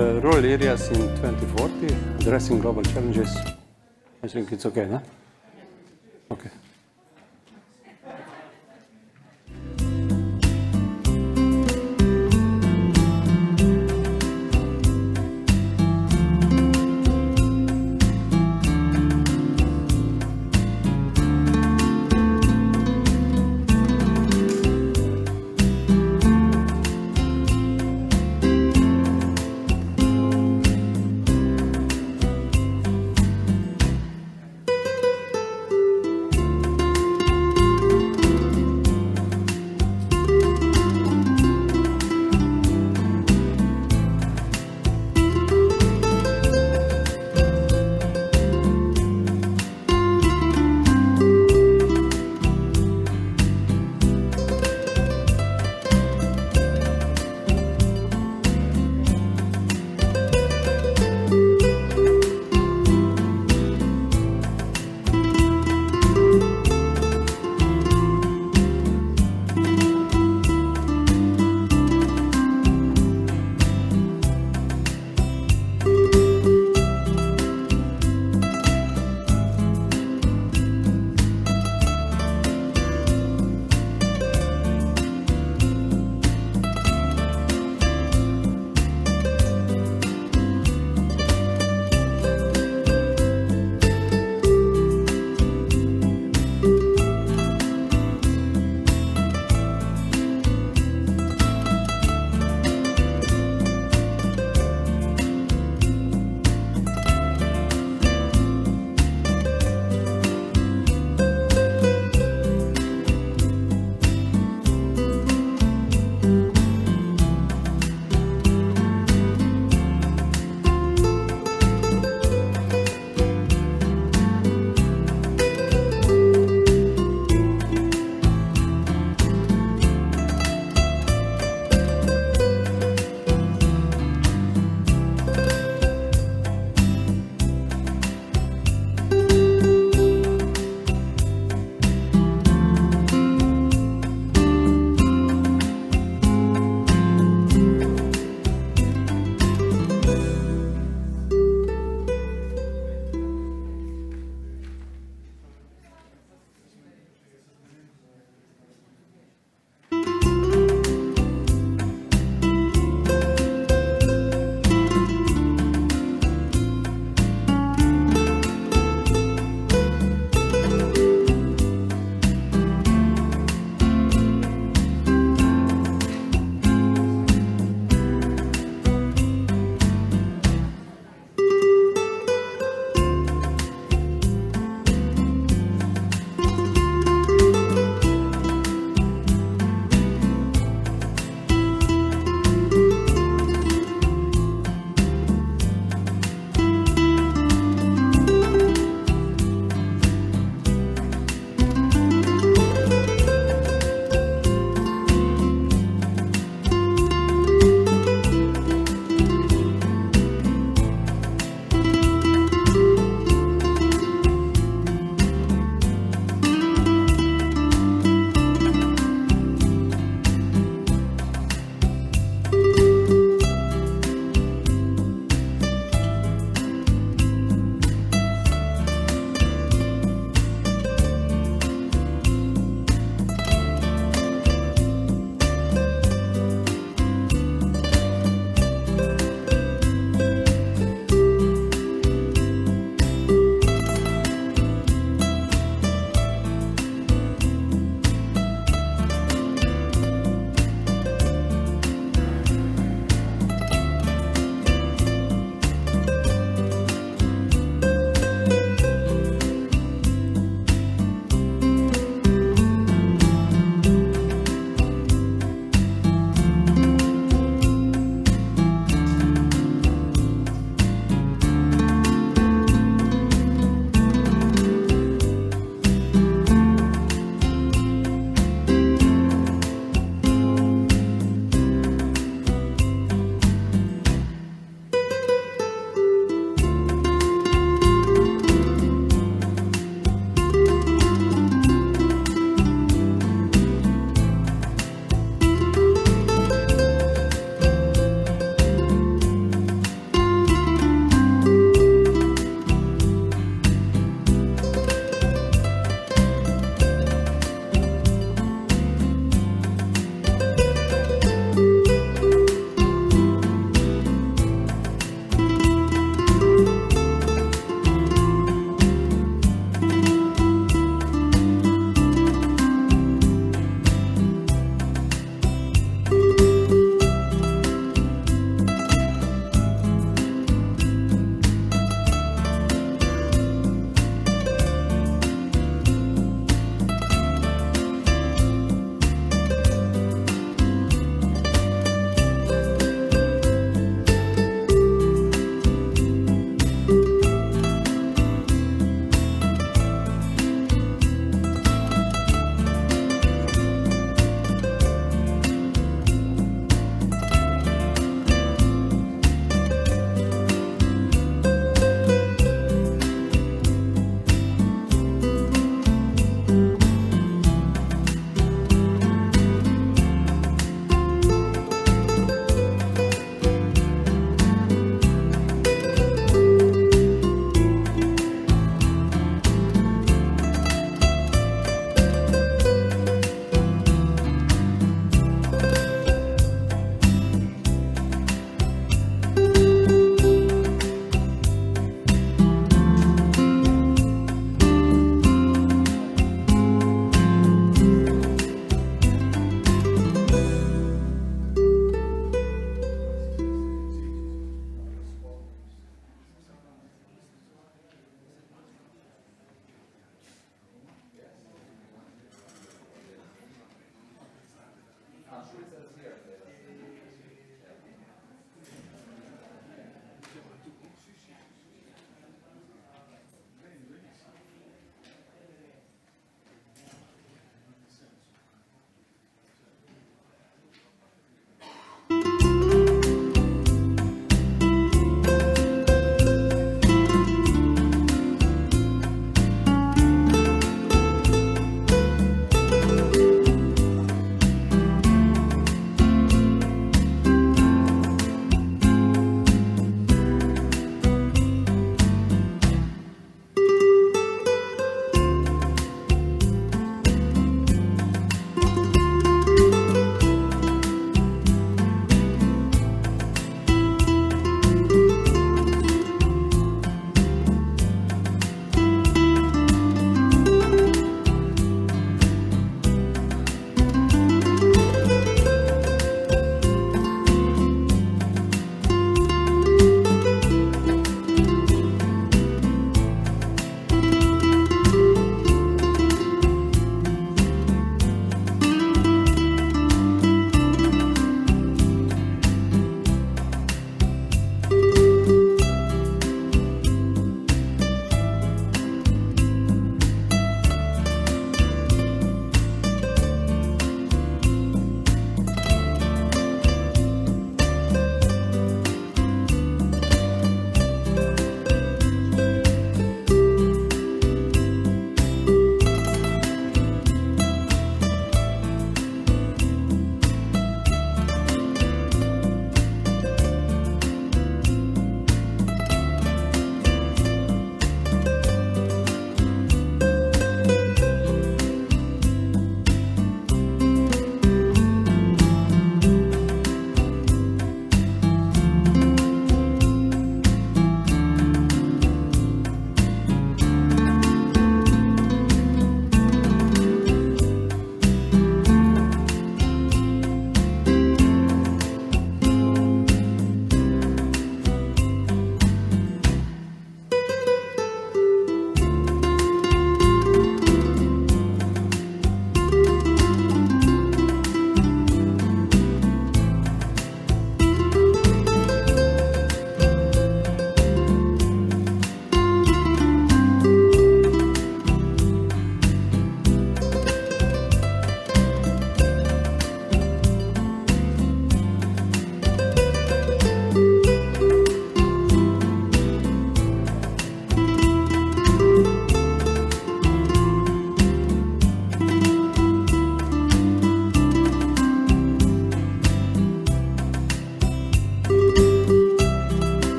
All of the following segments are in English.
rural areas in 2040, addressing global challenges. I think it's okay, no? Okay.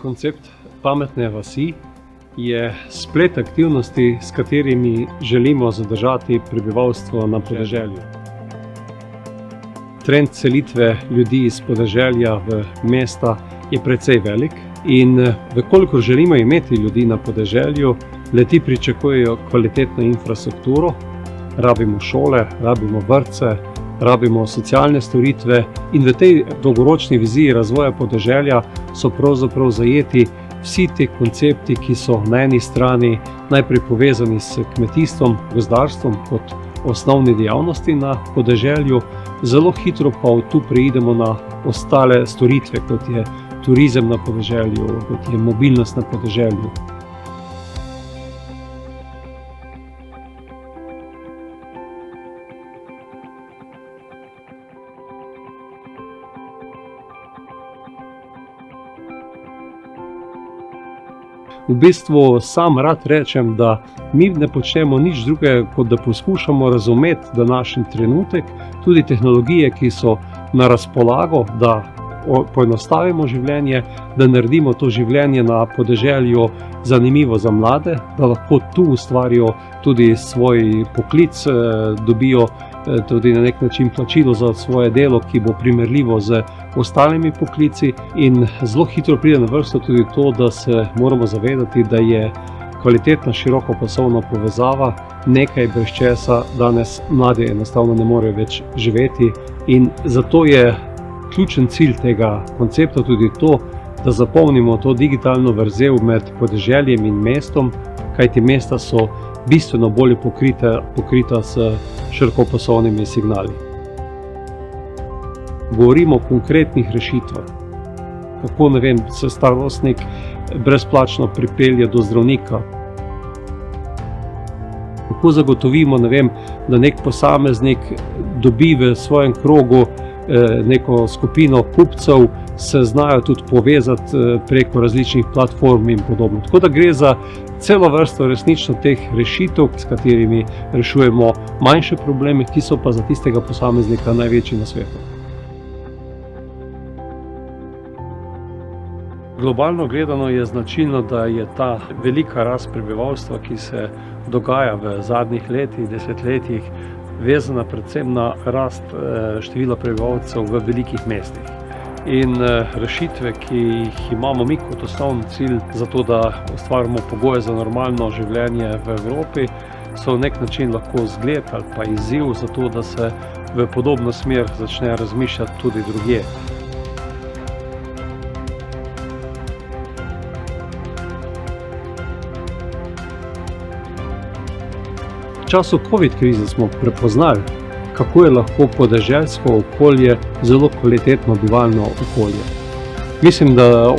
Koncept pametne vasi je splet aktivnosti, s katerimi želimo zadržati prebivalstvo na podeželju. Trend selitve ljudi iz podeželja v mesta je precej velik in kolikor želimo imeti ljudi na podeželju, le-ti pričakujejo kvalitetno infrastrukturo, rabimo šole, rabimo vrtce, rabimo socialne storitve in v tej dolgoročni viziji razvoja podeželja so pravzaprav zajeti vsi ti koncepti, ki so na eni strani najprej povezani s kmetijstvom, gozdarstvom kot osnovni dejavnosti na podeželju, zelo hitro pa tu preidemo na ostale storitve, kot je turizem na podeželju, kot je mobilnost na podeželju. V bistvu sam rad rečem, da mi ne počnemo nič drugega, kot da poskušamo razumeti današnji trenutek, tudi tehnologije, ki so na razpolago, da poenostavimo življenje, da naredimo to življenje na podeželju zanimivo za mlade, da lahko tu ustvarijo tudi svoj poklic, dobijo tudi na nek način plačilo za svoje delo, ki bo primerljivo z ostalimi poklici, in zelo hitro pride na vrsto tudi to, da se moramo zavedati, da je kvalitetna širokopasovna povezava nekaj, brez česa danes mladi enostavno ne morejo več živeti, in zato je ključen cilj tega koncepta tudi to, da zapolnimo to digitalno vrzel med podeželjem in mestom, kajti mesta so bistveno bolje pokrita s širokopasovnimi signali. Govorimo o konkretnih rešitvah. Kako, ne vem, se starostnik brezplačno pripelje do zdravnika. Kako zagotovimo, ne vem, da nek posameznik dobi v svojem krogu neko skupino kupcev, se znajo tudi povezati preko različnih platform in podobno. Tako da gre za celo vrsto resnično teh rešitev, s katerimi rešujemo manjše probleme, ki so pa za tistega posameznika največji na svetu. Globalno gledano je značilno, da je ta velika rast prebivalstva, ki se dogaja v zadnjih letih, desetletjih, vezana predvsem na rast števila prebivalcev v velikih mestih. In rešitve, ki jih imamo mi kot osnovni cilj za to, da ustvarimo pogoje za normalno življenje v Evropi, so v nek način lahko zgled ali pa izziv za to, da se v podobno smer začne razmišljati tudi drugje. V času COVID krize smo prepoznali, kako je lahko podeželsko okolje zelo kvalitetno bivalno okolje. Mislim, da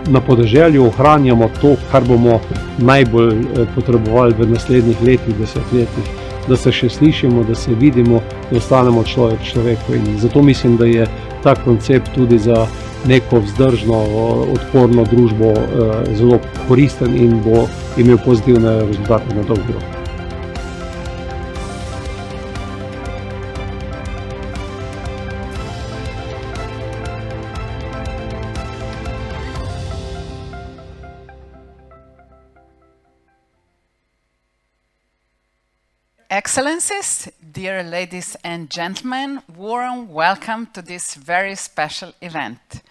na podeželju ohranjamo to, kar bomo najbolj potrebovali v naslednjih letih, desetletjih, da se še slišimo, da se vidimo, da ostanemo človeku. In zato mislim, da je ta koncept tudi za neko vzdržno, odporno družbo zelo koristen in bo imel pozitivne rezultate na dolgi rok. Excellencies, dear ladies and gentlemen, warm welcome to this very special event.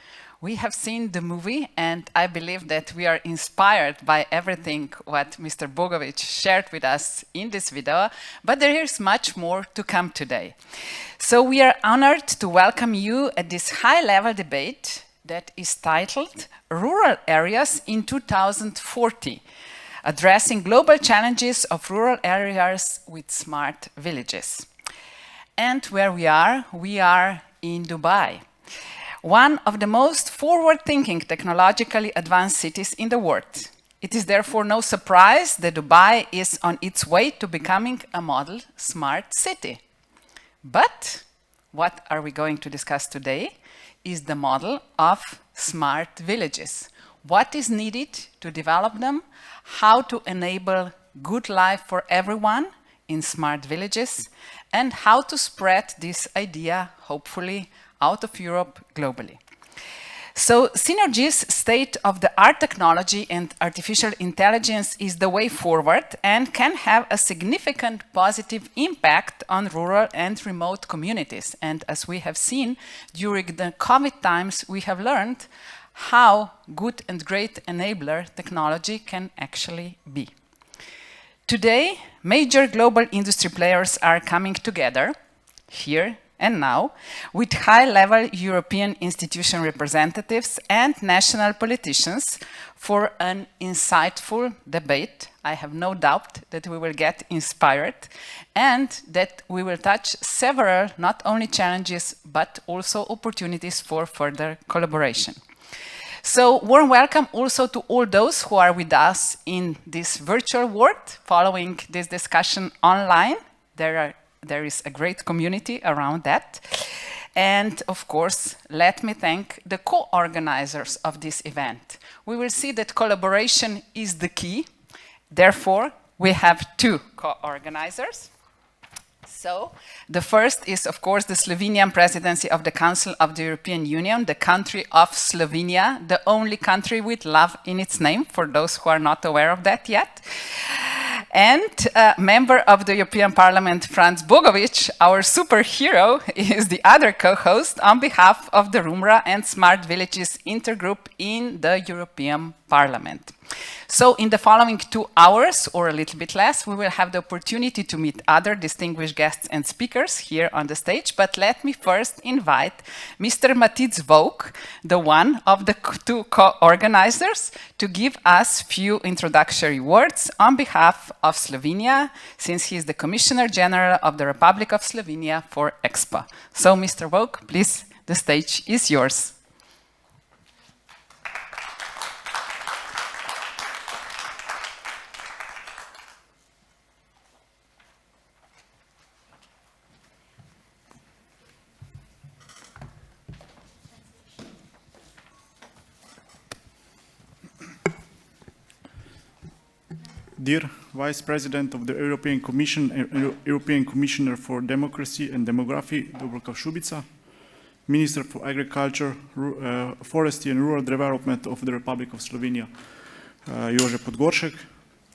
We have seen the movie and I believe that we are inspired by everything what Mr. Bogovič shared with us in this video, but there is much more to come today. So we are honored to welcome you at this high-level debate that is titled Rural Areas in 2040. Addressing global challenges of rural areas with smart villages. And where we are in Dubai, one of the most forward-thinking, technologically advanced cities in the world. It is therefore no surprise that Dubai is on its way to becoming a model smart city. But what are we going to discuss today is the model of smart villages. What is needed to develop them, how to enable good life for everyone in smart villages, and how to spread this idea, hopefully, out of Europe globally. So synergies, state-of-the-art technology and artificial intelligence is the way forward and can have a significant positive impact on rural and remote communities. And as we have seen during the COVID times, we have learned how good and great enabler technology can actually be. Today, major global industry players are coming together here and now with high-level European institution representatives and national politicians for an insightful debate. I have no doubt that we will get inspired and that we will touch several not only challenges but also opportunities for further collaboration. So warm welcome also to all those who are with us in this virtual world following this discussion online. There is a great community around that. And of course, let me thank the co-organizers of this event. We will see that collaboration is the key. Therefore, we have two co-organizers. So, the first is, of course, the Slovenian presidency of the Council of the European Union, the country of Slovenia, the only country with love in its name, for those who are not aware of that yet. And member of the European Parliament, Franc Bogovič, our superhero, is the other co-host on behalf of the Rumra and Smart Villages Intergroup in the European Parliament. So in the following 2 hours, or a little bit less, we will have the opportunity to meet other distinguished guests and speakers here on the stage. But let me first invite Mr. Matic Vovk, the one of the two co-organizers, to give us few introductory words on behalf of Slovenia, since he is the Commissioner General of the Republic of Slovenia for EXPO. So, Mr. Vovk, please, the stage is yours. Dear Vice President of the European Commission and European Commissioner for Democracy and Demography, Dubravka Šuica, Minister for Agriculture, Forestry and Rural Development of the Republic of Slovenia, Jože Podgoršek,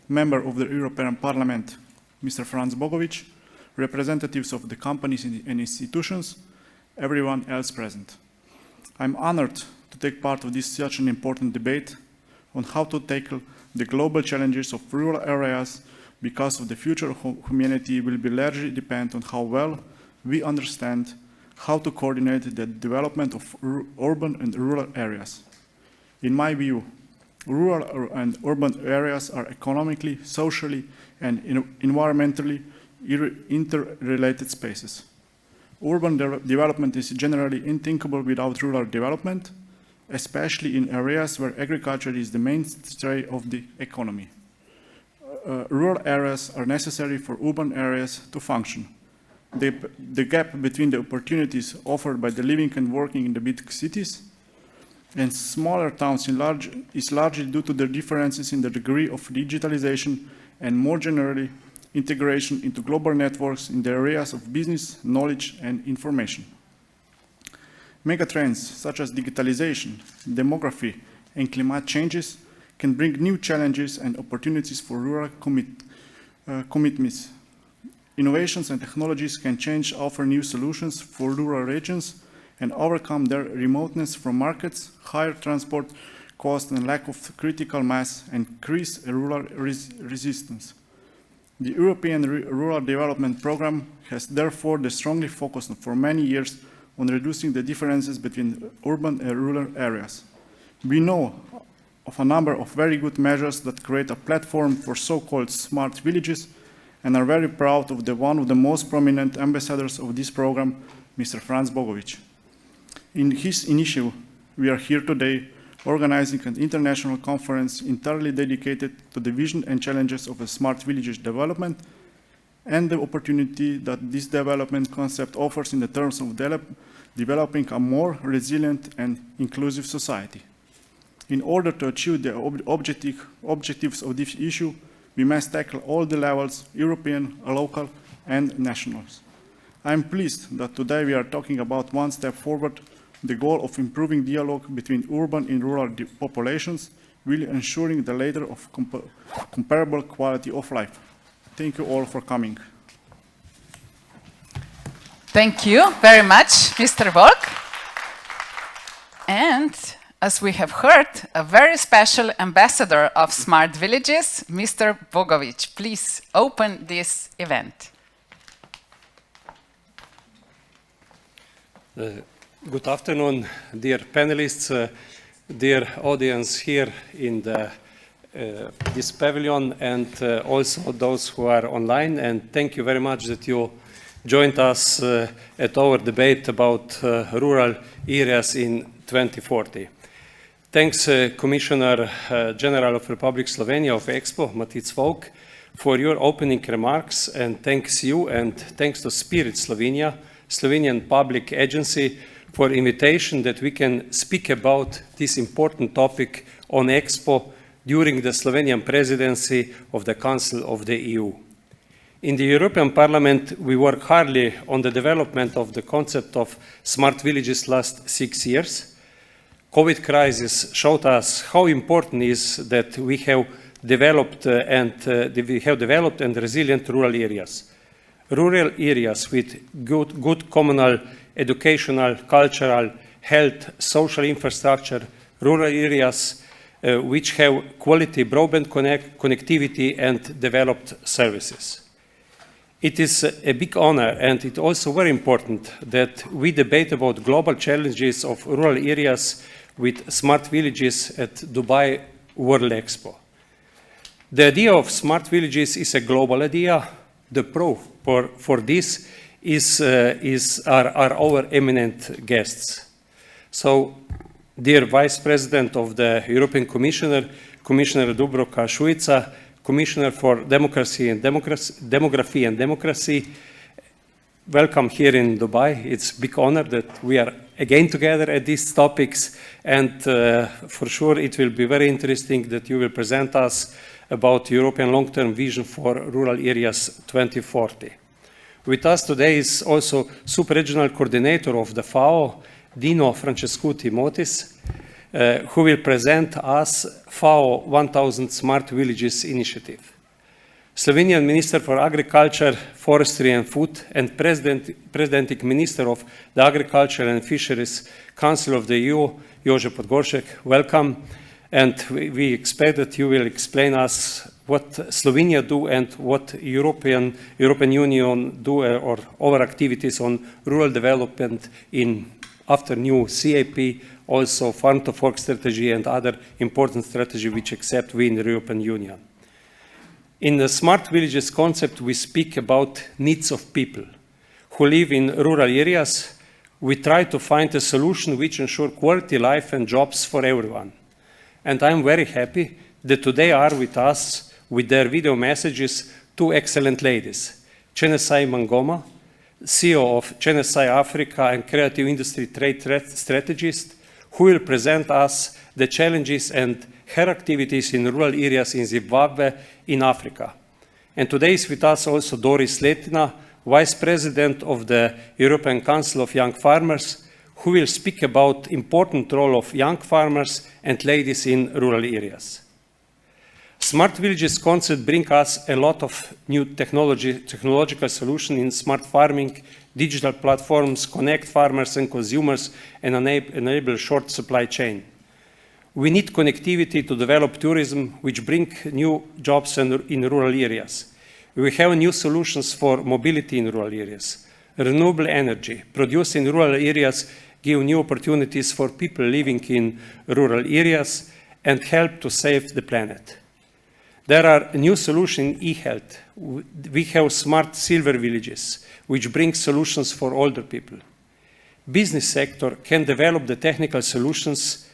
Member of the European Parliament, Mr. Franc Bogovič, representatives of the companies and institutions, everyone else present. I'm honored to take part of this such an important debate on how to tackle the global challenges of rural areas, because of the future of humanity will be largely depend on how well we understand how to coordinate the development of urban and rural areas. In my view, rural and urban areas are economically, socially, and environmentally interrelated spaces. Urban development is generally unthinkable without rural development, especially in areas where agriculture is the mainstay of the economy. Rural areas are necessary for urban areas to function. The gap between the opportunities offered by the living and working in the big cities and smaller towns is largely due to the differences in the degree of digitalization and more generally integration into global networks in the areas of business, knowledge, and information. Megatrends such as digitalization, demography, and climate changes can bring new challenges and opportunities for rural commitments. Innovations and technologies can offer new solutions for rural regions and overcome their remoteness from markets, higher transport costs, and lack of critical mass, and increase rural resistance. The European Rural Development Programme has therefore strongly focused for many years on reducing the differences between urban and rural areas. We know of a number of very good measures that create a platform for so-called smart villages and are very proud of one of the most prominent ambassadors of this program, Mr. Franc Bogovič. In his initiative, we are here today organizing an international conference entirely dedicated to the vision and challenges of a smart villages development and the opportunity that this development concept offers in the terms of developing a more resilient and inclusive society. In order to achieve the objectives of this issue, we must tackle all the levels, European, local, and nationals. I am pleased that today we are talking about one step forward the goal of improving dialogue between urban and rural populations, while ensuring the latter of comparable quality of life. Thank you all for coming. Thank you very much, Mr. Volk. And as we have heard, a very special ambassador of Smart Villages, Mr. Bogovič. Please open this event. Good afternoon, dear panelists, dear audience here in this pavilion, and also those who are online. And thank you very much that you joined us at our debate about rural areas in 2040. Thanks, Commissioner General of Republic Slovenia of Expo, Matic Volk, for your opening remarks, and thanks you and thanks to Spirit Slovenia, Slovenian public agency, for invitation that we can speak about this important topic on Expo during the Slovenian presidency of the Council of the EU. In the European Parliament, we work hard on the development of the concept of smart villages last 6 years. COVID crisis showed us how important it is that we have developed and resilient rural areas. Rural areas with good communal, educational, cultural, health, social infrastructure, rural areas which have quality broadband connectivity and developed services. It is a big honor, and it's also very important that we debate about global challenges of rural areas with smart villages at Dubai World Expo. The idea of smart villages is a global idea. The proof for this are our eminent guests. So, dear Vice President of the European Commissioner, Commissioner Dubravka Šuica, Commissioner for Democracy and Democracy, welcome here in Dubai. It's a big honor that we are again together at these topics, and for sure it will be very interesting that you will present us about European long-term vision for rural areas 2040. With us today is also Super-Regional Coordinator of the FAO, Dino Francescuti Motis, who will present us FAO 1000 Smart Villages Initiative. Slovenian Minister for Agriculture, Forestry and Food, and Presiding Minister of the Agriculture and Fisheries Council of the EU, Jože Podgoršek, welcome. And we expect that you will explain us what Slovenia do and what European Union do or our activities on rural development after new CAP, also farm to fork strategy and other important strategy which accept we in the European Union. In the Smart Villages concept, we speak about needs of people who live in rural areas. We try to find a solution which ensure quality life and jobs for everyone. And I'm very happy that today are with us with their video messages two excellent ladies, Chenesai Mangoma, CEO of Chenesai Africa and Creative Industry Trade Strategist, who will present us the challenges and her activities in rural areas in Zimbabwe in Africa. And today is with us also Doris Letina, Vice President of the European Council of Young Farmers, who will speak about important role of young farmers and ladies in rural areas. Smart Villages concept brings us a lot of new technological solutions in smart farming, digital platforms, connect farmers and consumers, and enable short supply chain. We need connectivity to develop tourism, which bring new jobs in rural areas. We have new solutions for mobility in rural areas. Renewable energy produced in rural areas give new opportunities for people living in rural areas and help to save the planet. There are new solutions in e-health. We have smart silver villages, which bring solutions for older people. Business sector can develop the technical solutions,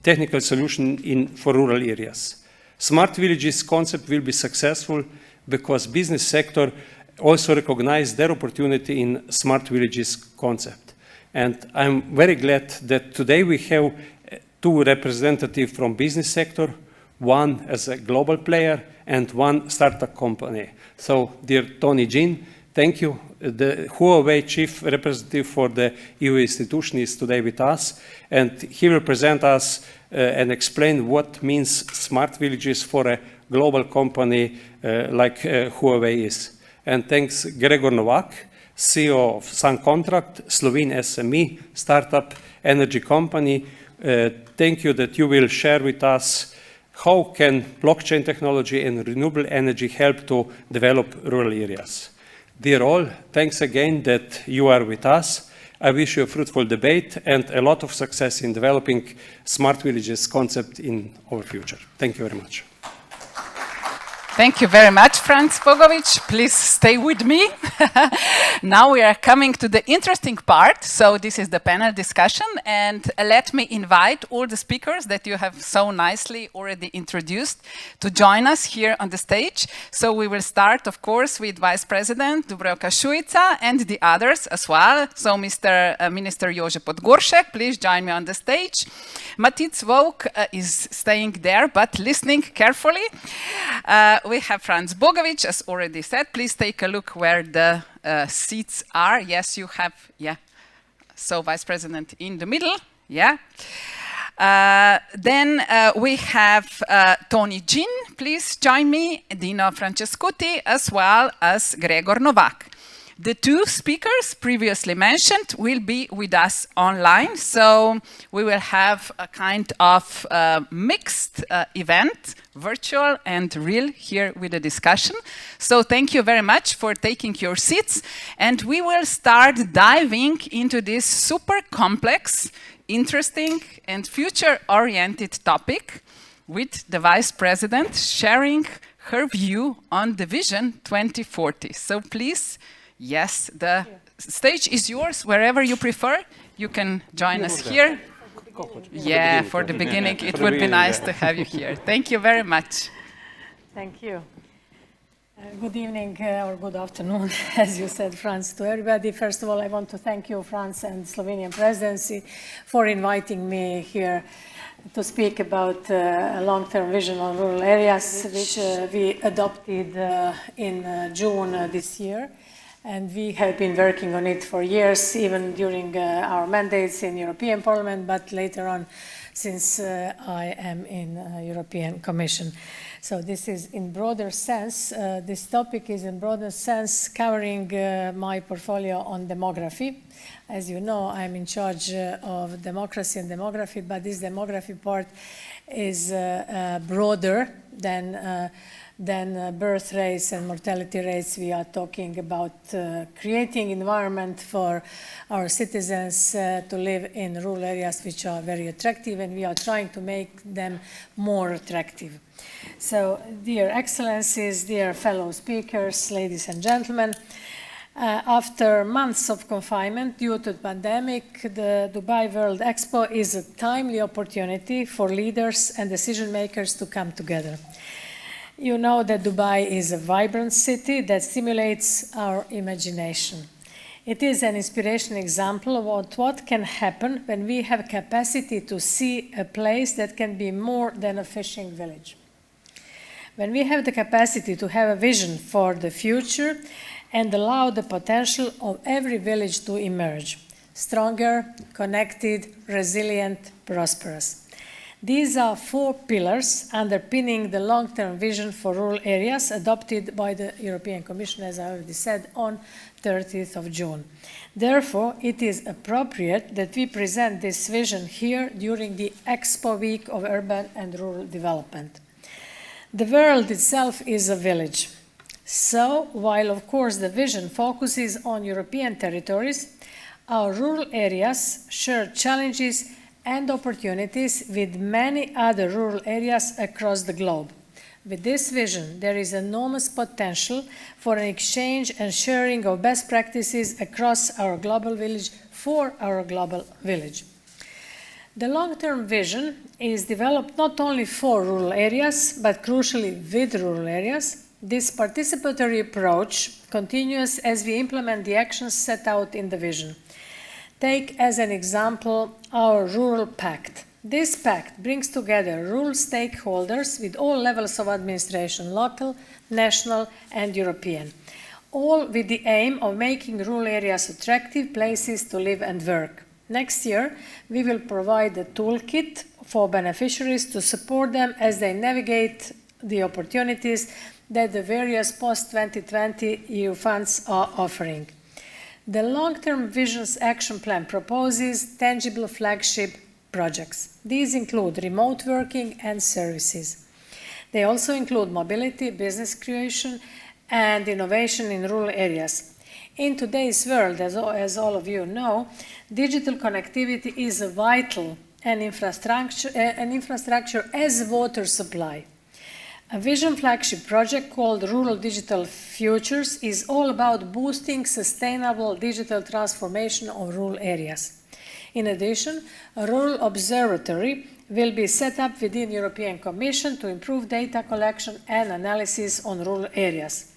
technical solution for rural areas. Smart villages concept will be successful because business sector also recognize their opportunity in smart villages concept. And I'm very glad that today we have two representatives from business sector, one as a global player and one startup company. So, dear Tony Jean, thank you. The Huawei Chief Representative for the EU institution is today with us, and he will present us and explain what means smart villages for a global company like Huawei is. And thanks Gregor Novak, CEO of Sun Contract, Slovene SME, startup energy company. Thank you that you will share with us how can blockchain technology and renewable energy help to develop rural areas. Dear all, thanks again that you are with us. I wish you a fruitful debate and a lot of success in developing smart villages concept in our future. Thank you very much. Thank you very much, Franc Bogovič. Please stay with me. Now we are coming to the interesting part. So this is the panel discussion, and let me invite all the speakers that you have so nicely already introduced to join us here on the stage. So we will start, of course, with Vice President Dubravka Šuica and the others as well. So Mr. Minister Jože Podgoršek, please join me on the stage. Matic Vovk is staying there, but listening carefully. We have Franc Bogovič, as already said. Please take a look where the seats are. Yes, you have, yeah. So Vice President in the middle, yeah. Then we have Tony Gin, please join me, Dino Francescuti, as well as Gregor Novak. The two speakers previously mentioned will be with us online, so we will have a kind of mixed event, virtual and real, here with the discussion. So thank you very much for taking your seats, and we will start diving into this super complex, interesting and future-oriented topic with the Vice President sharing her view on the Vision 2040. So please, yes, the stage is yours, wherever you prefer. You can join us here. Yeah, for the beginning, it would be nice to have you here. Thank you very much. Thank you. Good evening or good afternoon, as you said, Franc, to everybody. First of all, I want to thank you, Franc, and Slovenian presidency for inviting me here to speak about a long-term vision on rural areas, which we adopted in June this year. And we have been working on it for years, even during our mandates in European Parliament, but later on, since I am in European Commission. So this is in broader sense, this topic is in broader sense covering my portfolio on demography. As you know, I'm in charge of democracy and demography, but this demography part is broader than birth rates and mortality rates. We are talking about creating environment for our citizens to live in rural areas which are very attractive, and we are trying to make them more attractive. So, dear Excellencies, dear fellow speakers, ladies and gentlemen, after months of confinement due to the pandemic, the Dubai World Expo is a timely opportunity for leaders and decision makers to come together. You know that Dubai is a vibrant city that stimulates our imagination. It is an inspirational example of what can happen when we have capacity to see a place that can be more than a fishing village. When we have the capacity to have a vision for the future and allow the potential of every village to emerge, stronger, connected, resilient, prosperous. These are four pillars underpinning the long-term vision for rural areas adopted by the European Commission, as I already said, on 30th of June. Therefore, it is appropriate that we present this vision here during the Expo Week of Urban and Rural Development. The world itself is a village. So, while of course the vision focuses on European territories, our rural areas share challenges and opportunities with many other rural areas across the globe. With this vision, there is enormous potential for an exchange and sharing of best practices across our global village for our global village. The long-term vision is developed not only for rural areas, but crucially with rural areas. This participatory approach continues as we implement the actions set out in the vision. Take as an example our Rural Pact. This pact brings together rural stakeholders with all levels of administration, local, national and European. all with the aim of making rural areas attractive places to live and work. Next year, we will provide a toolkit for beneficiaries to support them as they navigate the opportunities that the various post-2020 EU funds are offering. The Long-Term Visions Action Plan proposes tangible flagship projects. These include remote working and services. They also include mobility, business creation, and innovation in rural areas. In today's world, as all of you know, digital connectivity is vital and infrastructure as water supply. A vision flagship project called Rural Digital Futures is all about boosting sustainable digital transformation of rural areas. In addition, a rural observatory will be set up within the European Commission to improve data collection and analysis on rural areas.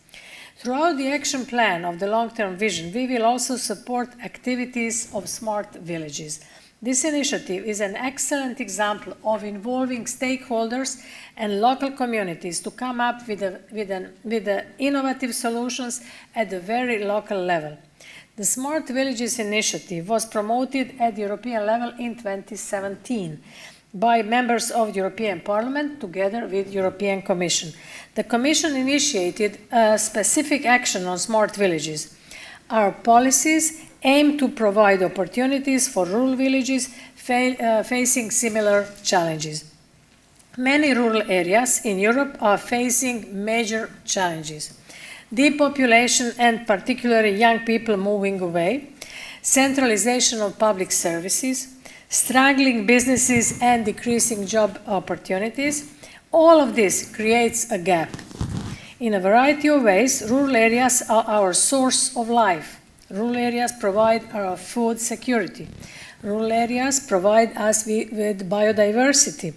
Throughout the action plan of the long-term vision, we will also support activities of smart villages. This initiative is an excellent example of involving stakeholders and local communities to come up with innovative solutions at the very local level. The Smart Villages initiative was promoted at the European level in 2017 by members of the European Parliament together with the European Commission. The Commission initiated a specific action on smart villages. Our policies aim to provide opportunities for rural villages facing similar challenges. Many rural areas in Europe are facing major challenges. Depopulation and particularly young people moving away, centralization of public services, struggling businesses and decreasing job opportunities, all of this creates a gap. In a variety of ways, rural areas are our source of life. Rural areas provide our food security. Rural areas provide us with biodiversity.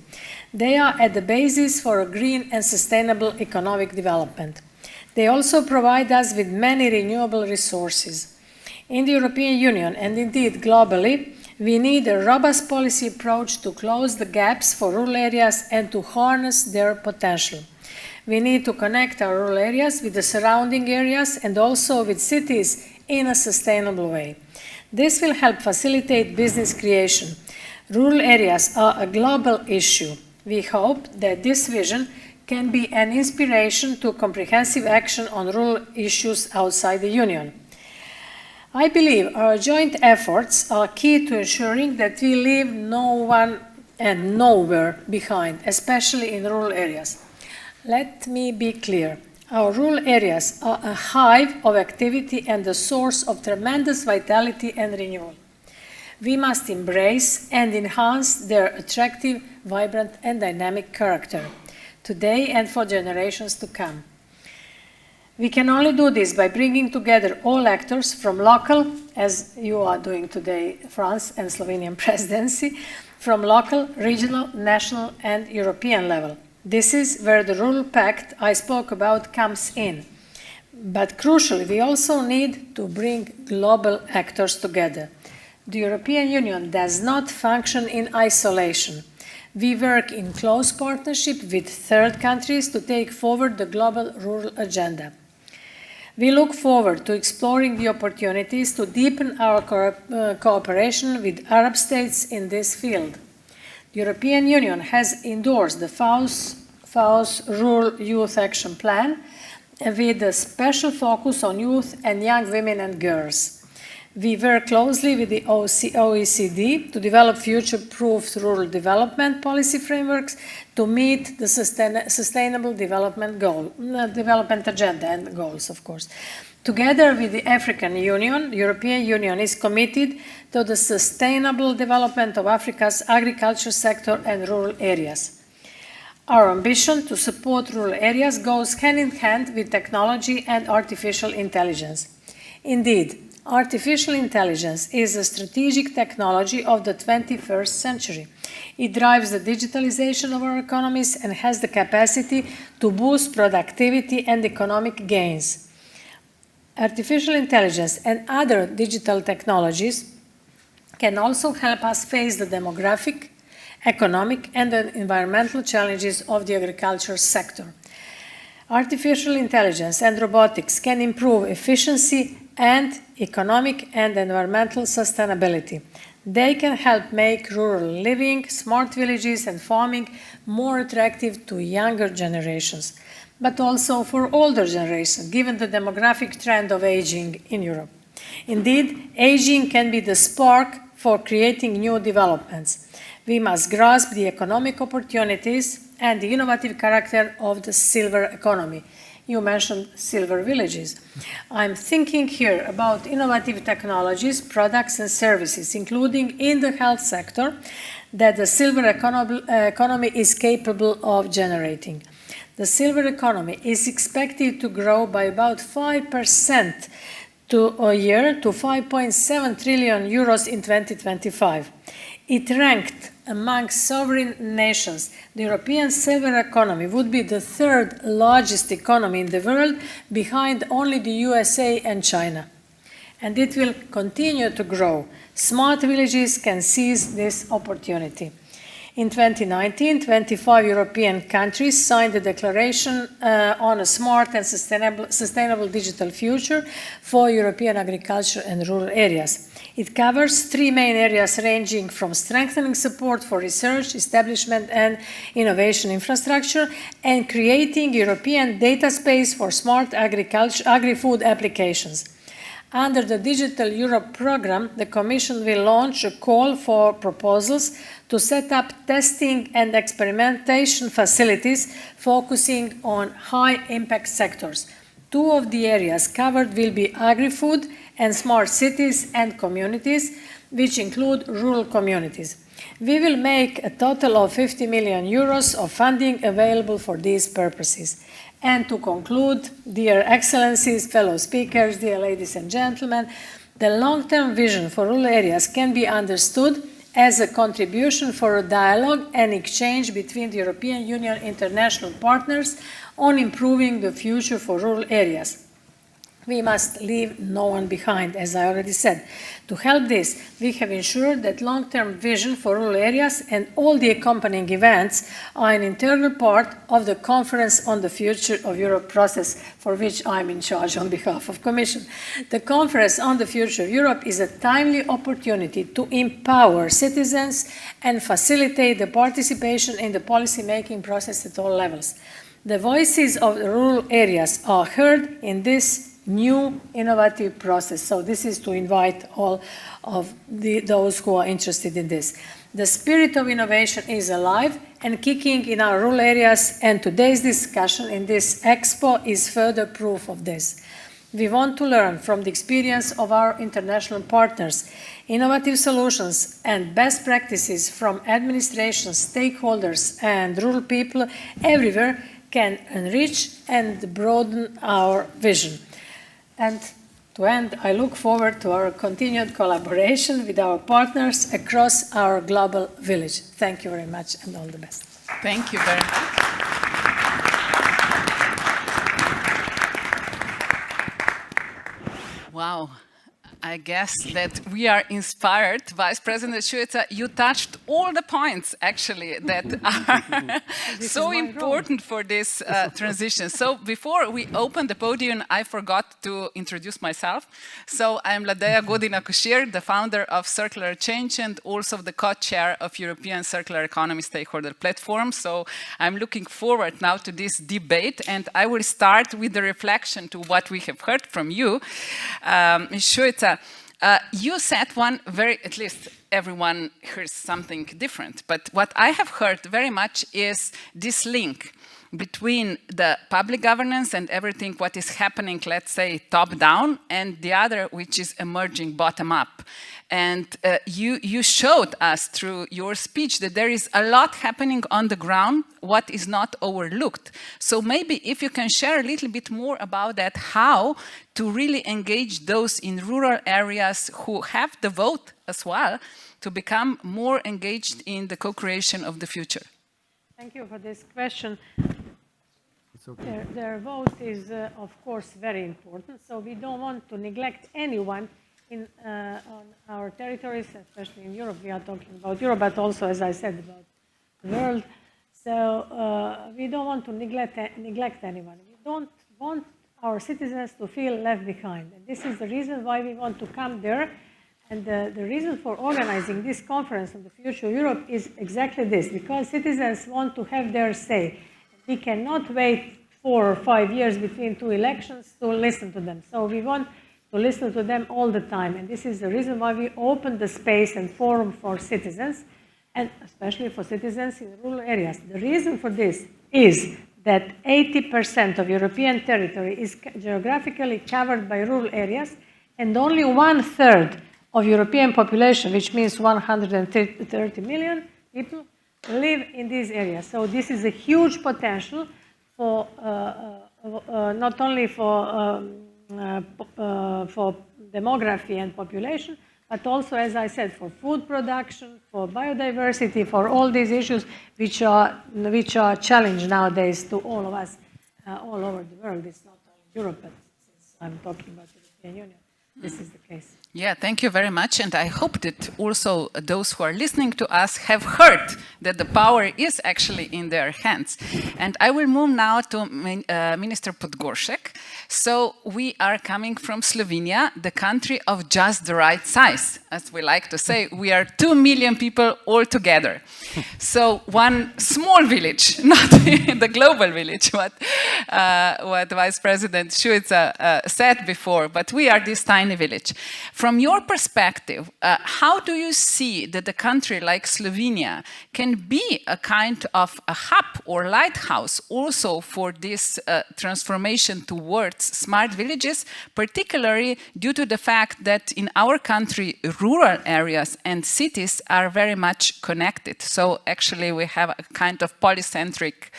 They are at the basis for a green and sustainable economic development. They also provide us with many renewable resources. In the European Union, and indeed globally, we need a robust policy approach to close the gaps for rural areas and to harness their potential. We need to connect our rural areas with the surrounding areas and also with cities in a sustainable way. This will help facilitate business creation. Rural areas are a global issue. We hope that this vision can be an inspiration to comprehensive action on rural issues outside the Union. I believe our joint efforts are key to ensuring that we leave no one and nowhere behind, especially in rural areas. Let me be clear. Our rural areas are a hive of activity and a source of tremendous vitality and renewal. We must embrace and enhance their attractive, vibrant, and dynamic character, today and for generations to come. We can only do this by bringing together all actors from local, as you are doing today, France and Slovenian presidency, from local, regional, national, and European level. This is where the Rural Pact I spoke about comes in. But crucially, we also need to bring global actors together. The European Union does not function in isolation. We work in close partnership with third countries to take forward the global rural agenda. We look forward to exploring the opportunities to deepen our cooperation with Arab states in this field. The European Union has endorsed the FAO's Rural Youth Action Plan with a special focus on youth and young women and girls. We work closely with the OECD to develop future-proof rural development policy frameworks to meet the sustainable development agenda and goals, of course. Together with the African Union, the European Union is committed to the sustainable development of Africa's agriculture sector and rural areas. Our ambition to support rural areas goes hand in hand with technology and artificial intelligence. Indeed, artificial intelligence is a strategic technology of the 21st century. It drives the digitalization of our economies and has the capacity to boost productivity and economic gains. Artificial intelligence and other digital technologies can also help us face the demographic, economic, and the environmental challenges of the agriculture sector. Artificial intelligence and robotics can improve efficiency and economic and environmental sustainability. They can help make rural living, smart villages and farming more attractive to younger generations, but also for older generations, given the demographic trend of aging in Europe. Indeed, aging can be the spark for creating new developments. We must grasp the economic opportunities and the innovative character of the silver economy. You mentioned silver villages. I'm thinking here about innovative technologies, products and services, including in the health sector, that the silver economy is capable of generating. The silver economy is expected to grow by about 5% a year to 5.7 trillion euros in 2025. It ranked among sovereign nations. The European silver economy would be the third largest economy in the world, behind only the USA and China. And it will continue to grow. Smart villages can seize this opportunity. In 2019, 25 European countries signed a declaration on a smart and sustainable digital future for European agriculture and rural areas. It covers three main areas ranging from strengthening support for research, establishment and innovation infrastructure, and creating European data space for smart agri-food applications. Under the Digital Europe program, the Commission will launch a call for proposals to set up testing and experimentation facilities focusing on high-impact sectors. Two of the areas covered will be agri-food and smart cities and communities, which include rural communities. We will make a total of 50 million euros of funding available for these purposes. And to conclude, dear Excellencies, fellow speakers, dear ladies and gentlemen, the long-term vision for rural areas can be understood as a contribution for a dialogue and exchange between the European Union and international partners on improving the future for rural areas. We must leave no one behind, as I already said. To help this, we have ensured that long-term vision for rural areas and all the accompanying events are an integral part of the Conference on the Future of Europe process, for which I'm in charge on behalf of the Commission. The Conference on the Future of Europe is a timely opportunity to empower citizens and facilitate the participation in the policy-making process at all levels. The voices of the rural areas are heard in this new innovative process. So this is to invite all of those who are interested in this. The spirit of innovation is alive and kicking in our rural areas, and today's discussion in this expo is further proof of this. We want to learn from the experience of our international partners. Innovative solutions and best practices from administrations, stakeholders and rural people everywhere can enrich and broaden our vision. And to end, I look forward to our continued collaboration with our partners across our global village. Thank you very much and all the best. Thank you very much. Wow. I guess that we are inspired. Vice President Šuica, you touched all the points, actually, that are so important for this transition. So before we open the podium, I forgot to introduce myself. So I'm Ladeja Godina-Košir, the founder of Circular Change and also the co-chair of European Circular Economy Stakeholder Platform. So I'm looking forward now to this debate, and I will start with the reflection to what we have heard from you. Ms. Šuica, you said one very, at least everyone hears something different, but what I have heard very much is this link between the public governance and everything what is happening, let's say, top-down, and the other which is emerging bottom-up. And you showed us through your speech that there is a lot happening on the ground, what is not overlooked. So maybe if you can share a little bit more about that, how to really engage those in rural areas who have the vote as well, to become more engaged in the co-creation of the future. Thank you for this question. Okay. Their vote is, of course, very important. So we don't want to neglect anyone on our territories, especially in Europe. We are talking about Europe, but also, as I said, about the world. So we don't want to neglect anyone. We don't want our citizens to feel left behind. And this is the reason why we want to come there. And the reason for organizing this conference on the future of Europe is exactly this, because citizens want to have their say. We cannot wait 4 or 5 years between 2 elections to listen to them. So we want to listen to them all the time. And this is the reason why we opened the space and forum for citizens, and especially for citizens in rural areas. The reason for this is that 80% of European territory is geographically covered by rural areas, and only 1/3 of European population, which means 130 million people, live in these areas. So this is a huge potential for not only for demography and population, but also, as I said, for food production, for biodiversity, for all these issues which are challenge nowadays to all of us all over the world. It's not only Europe, but since I'm talking about the European Union, this is the case. Yeah, thank you very much. And I hope that also those who are listening to us have heard that the power is actually in their hands. And I will move now to Minister Podgoršek. So we are coming from Slovenia, the country of just the right size. As we like to say, we are 2 million people all together. So one small village, not the global village, what Vice President Šuica said before, but we are this tiny village. From your perspective, how do you see that a country like Slovenia can be a kind of a hub or lighthouse also for this transformation towards smart villages, particularly due to the fact that in our country, rural areas and cities are very much connected. So actually we have a kind of polycentric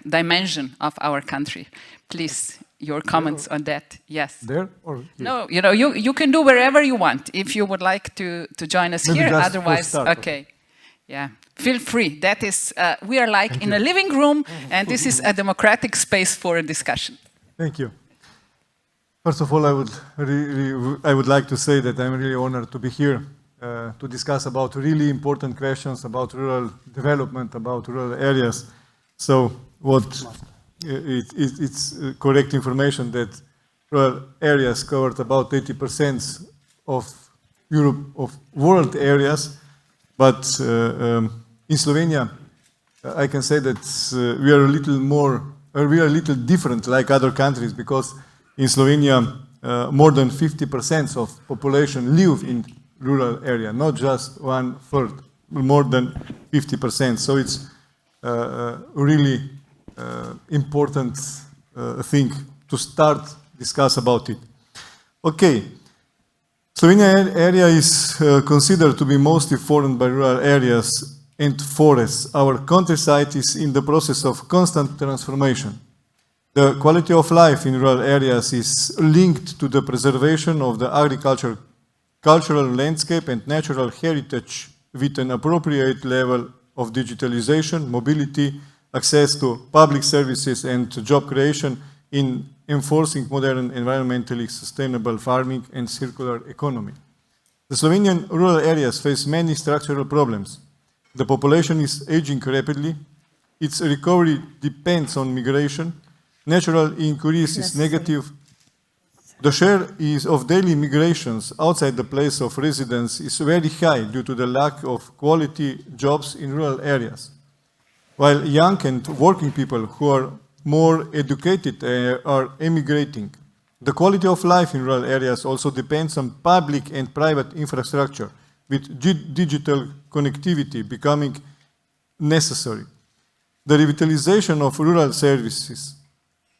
dimension of our country. Please. Your comments on that, yes. There or here? No, you can do wherever you want. If you would like to join us Maybe here, just otherwise, for start, okay. Yeah, feel free. That is, we are like in a living room, and this is a democratic space for a discussion. Thank you. First of all, I would like to say that I'm really honored to be here to discuss about really important questions about rural development, about rural areas. So it's correct information that rural areas covered about 80% of Europe, of world areas, but in Slovenia, I can say that we are a little different like other countries, because in Slovenia, more than 50% of population live in rural area, not just 1/3, more than 50%. So it's really important thing to start discuss about it. Okay, Slovenia area is considered to be mostly formed by rural areas and forests. Our countryside is in the process of constant transformation. The quality of life in rural areas is linked to the preservation of the cultural landscape and natural heritage with an appropriate level of digitalization, mobility, access to public services and job creation in enforcing modern environmentally sustainable farming and circular economy. The Slovenian rural areas face many structural problems. The population is aging rapidly. Its recovery depends on migration. Natural increase is negative. The share of daily migrations outside the place of residence is very high due to the lack of quality jobs in rural areas. While young and working people who are more educated are emigrating. The quality of life in rural areas also depends on public and private infrastructure, with digital connectivity becoming necessary. The revitalization of rural services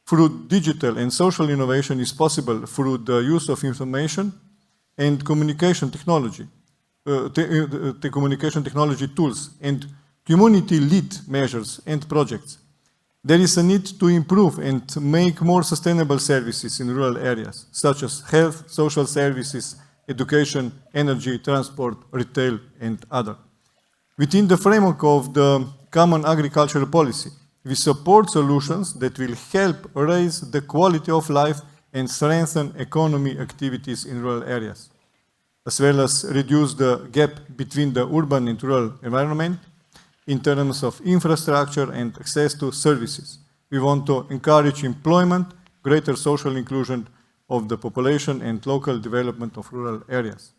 through digital and social innovation is possible through the use of information and communication technology, tools, and community-led measures and projects. There is a need to improve and make more sustainable services in rural areas, such as health, social services, education, energy, transport, retail, and other. Within the framework of the Common Agricultural Policy, we support solutions that will help raise the quality of life and strengthen economy activities in rural areas, as well as reduce the gap between the urban and rural environment, in terms of infrastructure and access to services. We want to encourage employment, greater social inclusion of the population, and local development of rural areas.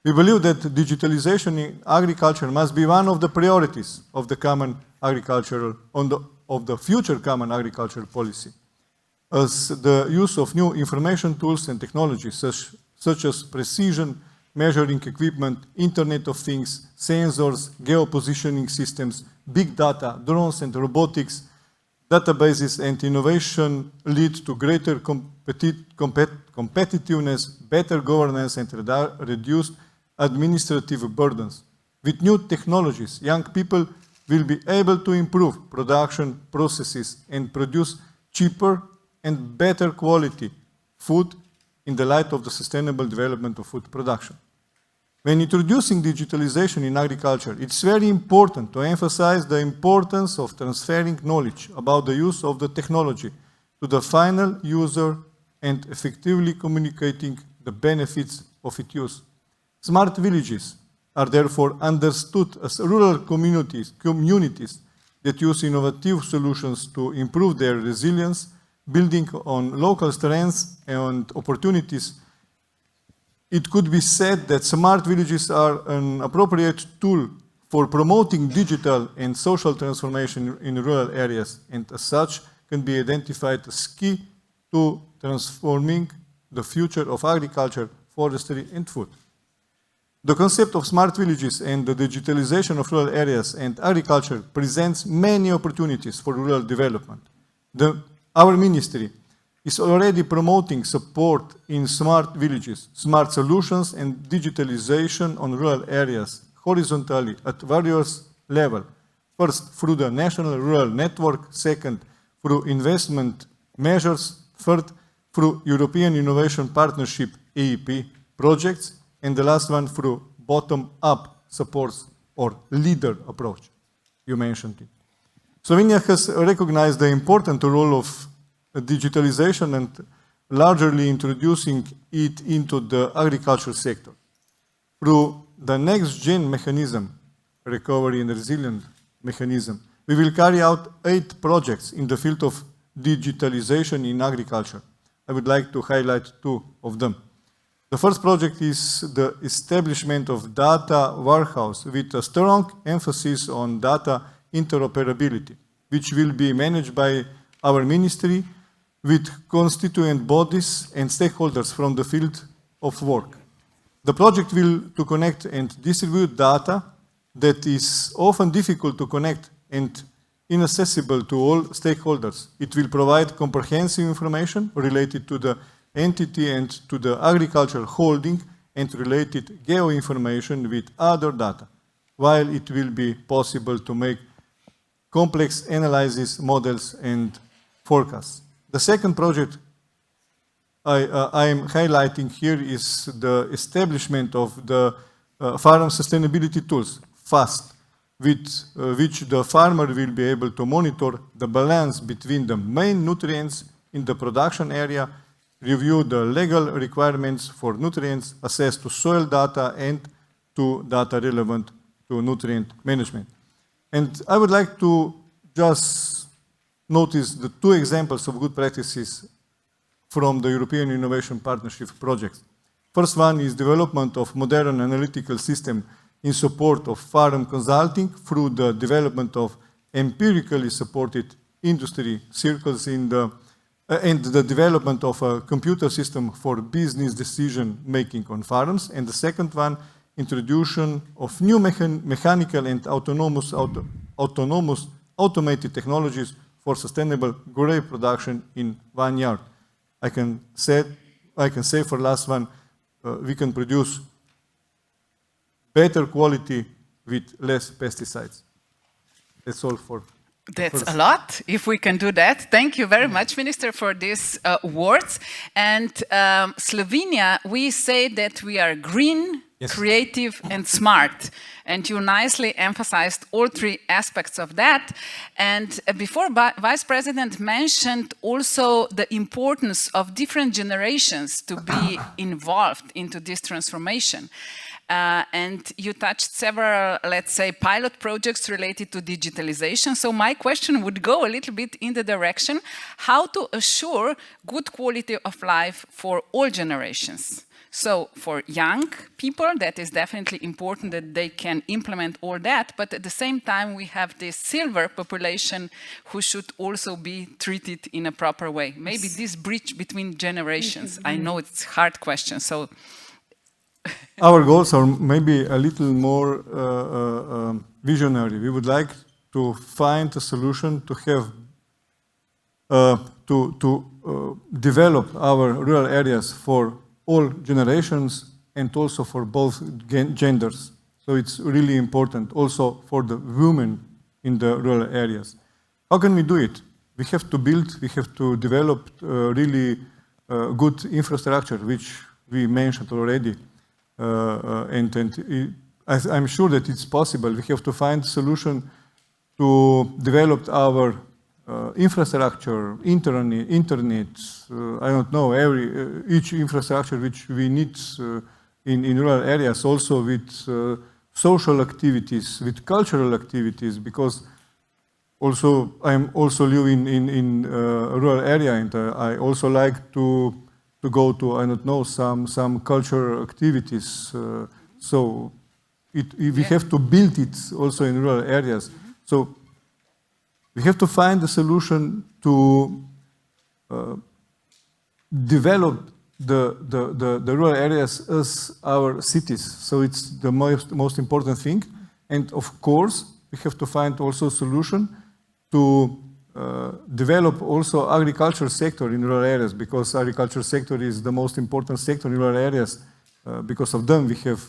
We believe that digitalization in agriculture must be one of the priorities of the common agricultural, of the future common agricultural policy, as the use of new information tools and technologies such as precision measuring equipment, Internet of Things, sensors, geopositioning systems, big data, drones and robotics, databases and innovation lead to greater competitiveness, better governance and reduced administrative burdens. With new technologies, young people will be able to improve production processes and produce cheaper and better quality food in the light of the sustainable development of food production. When introducing digitalization in agriculture, it's very important to emphasize the importance of transferring knowledge about the use of the technology to the final user and effectively communicating the benefits of its use. Smart villages are therefore understood as rural communities that use innovative solutions to improve their resilience, building on local strengths and opportunities. It could be said that smart villages are an appropriate tool for promoting digital and social transformation in rural areas, and as such can be identified as key to transforming the future of agriculture, forestry, and food. The concept of smart villages and the digitalization of rural areas and agriculture presents many opportunities for rural development. Our ministry is already promoting support in smart villages, smart solutions, and digitalization on rural areas horizontally at various levels. First, through the National Rural Network. Second, through investment measures. Third, through European Innovation Partnership, EIP, projects. And the last one, through bottom-up supports or leader approach. You mentioned it. Slovenia has recognized the important role of digitalization and largely introducing it into the agriculture sector. Through the next-gen mechanism, recovery and resilience mechanism, we will carry out 8 projects in the field of digitalization in agriculture. I would like to highlight 2 of them. The first project is the establishment of data warehouse with a strong emphasis on data interoperability, which will be managed by our ministry with constituent bodies and stakeholders from the field of work. The project will to connect and distribute data that is often difficult to connect and inaccessible to all stakeholders. It will provide comprehensive information related to the entity and to the agricultural holding and related geo-information with other data, while it will be possible to make complex analysis, models, and forecasts. The second project I am highlighting here is the establishment of the farm sustainability tools, FAST, with which the farmer will be able to monitor the balance between the main nutrients in the production area, review the legal requirements for nutrients, access to soil data, and to data relevant to nutrient management. And I would like to just notice the 2 examples of good practices from the European Innovation Partnership projects. First one is development of modern analytical system in support of farm consulting through the development of empirically supported industry circles and the development of a computer system for business decision making on farms. And the second one, introduction of new mechanical and automated technologies for sustainable grape production in vineyard. I can say for last one, we can produce better quality with less pesticides. That's all for. That's a lot, if we can do that. Thank you very much, Minister, for these words. And Slovenia, we say that we are green, yes, creative, and smart. And you nicely emphasized all 3 aspects of that. And before, Vice President mentioned also the importance of different generations to be involved into this transformation. and you touched several, let's say, pilot projects related to digitalization. So my question would go a little bit in the direction how to assure good quality of life for all generations. So for young people, that is definitely important that they can implement all that, but at the same time we have this silver population who should also be treated in a proper way. Maybe this bridge between generations. I know it's a hard question, so... Our goals are maybe a little more visionary. We would like to find a solution to have, develop our rural areas for all generations and also for both genders. So it's really important also for the women in the rural areas. How can we do it? We have to build, we have to develop really good infrastructure, which we mentioned already. I'm sure that it's possible. We have to find a solution to develop our infrastructure, internet, I don't know, each infrastructure which we need in rural areas, also with social activities, with cultural activities, because also I'm also living in rural area, and I also like to go to, I don't know, some cultural activities. So we have to build it also in rural areas. So we have to find a solution to develop the rural areas as our cities. So it's the most important thing. And of course, we have to find also a solution to develop also agriculture sector in rural areas, because agriculture sector is the most important sector in rural areas. Because of them, we have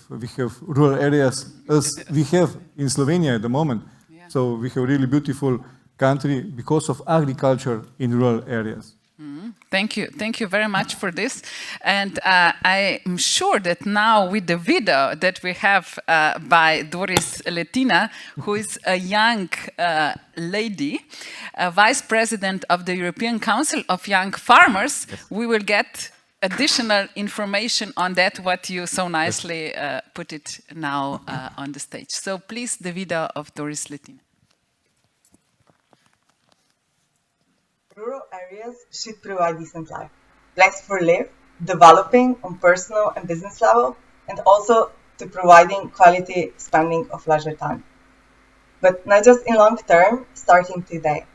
rural areas as we have in Slovenia at the moment. Yeah. So we have really beautiful country because of agriculture in rural areas. Mm-hmm. Thank you very much for this. And I'm sure that now with the video that we have by Doris Letina, who is a young lady, Vice President of the European Council of Young Farmers, yes, we will get additional information on that, what you so nicely put it now on the stage. So please, the video of Doris Letina. Rural areas should provide decent life, place for live, developing on personal and business level, and also to providing quality spending of leisure time. But not just in long term, starting today,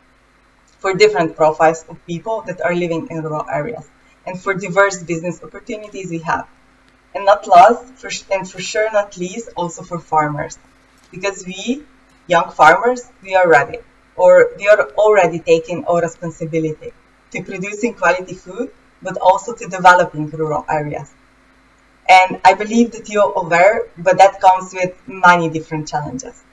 for different profiles of people that are living in rural areas, and for diverse business opportunities we have. And not last, and for sure not least, also for farmers. Because we, young farmers, we are ready, or we are already taking our responsibility to producing quality food, but also to developing rural areas. And I believe that you're aware, but that comes with many different challenges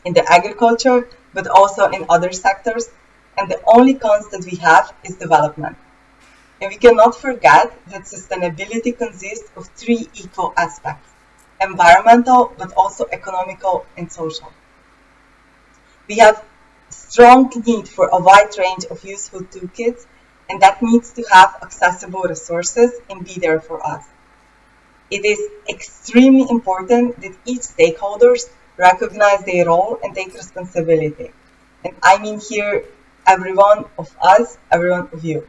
in the agriculture, but also in other sectors. And the only constant we have is development. And we cannot forget that sustainability consists of three equal aspects: environmental, but also economical and social. We have strong need for a wide range of useful toolkits, and that needs to have accessible resources and be there for us. It is extremely important that each stakeholders recognize their role and take responsibility. And I mean here, every one of us, every one of you.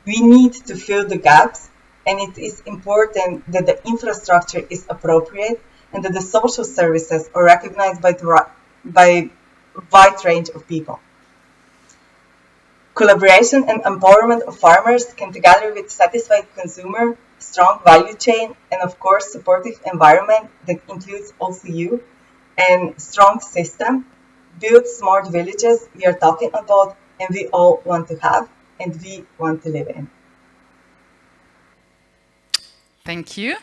We need to fill the gaps, and it is important that the infrastructure is appropriate and that the social services are recognized by a wide range of people. Collaboration and empowerment of farmers can, together with satisfied consumer, strong value chain, and of course supportive environment that includes also you, and strong system, build smart villages we are talking about and we all want to have and we want to live in. Thank you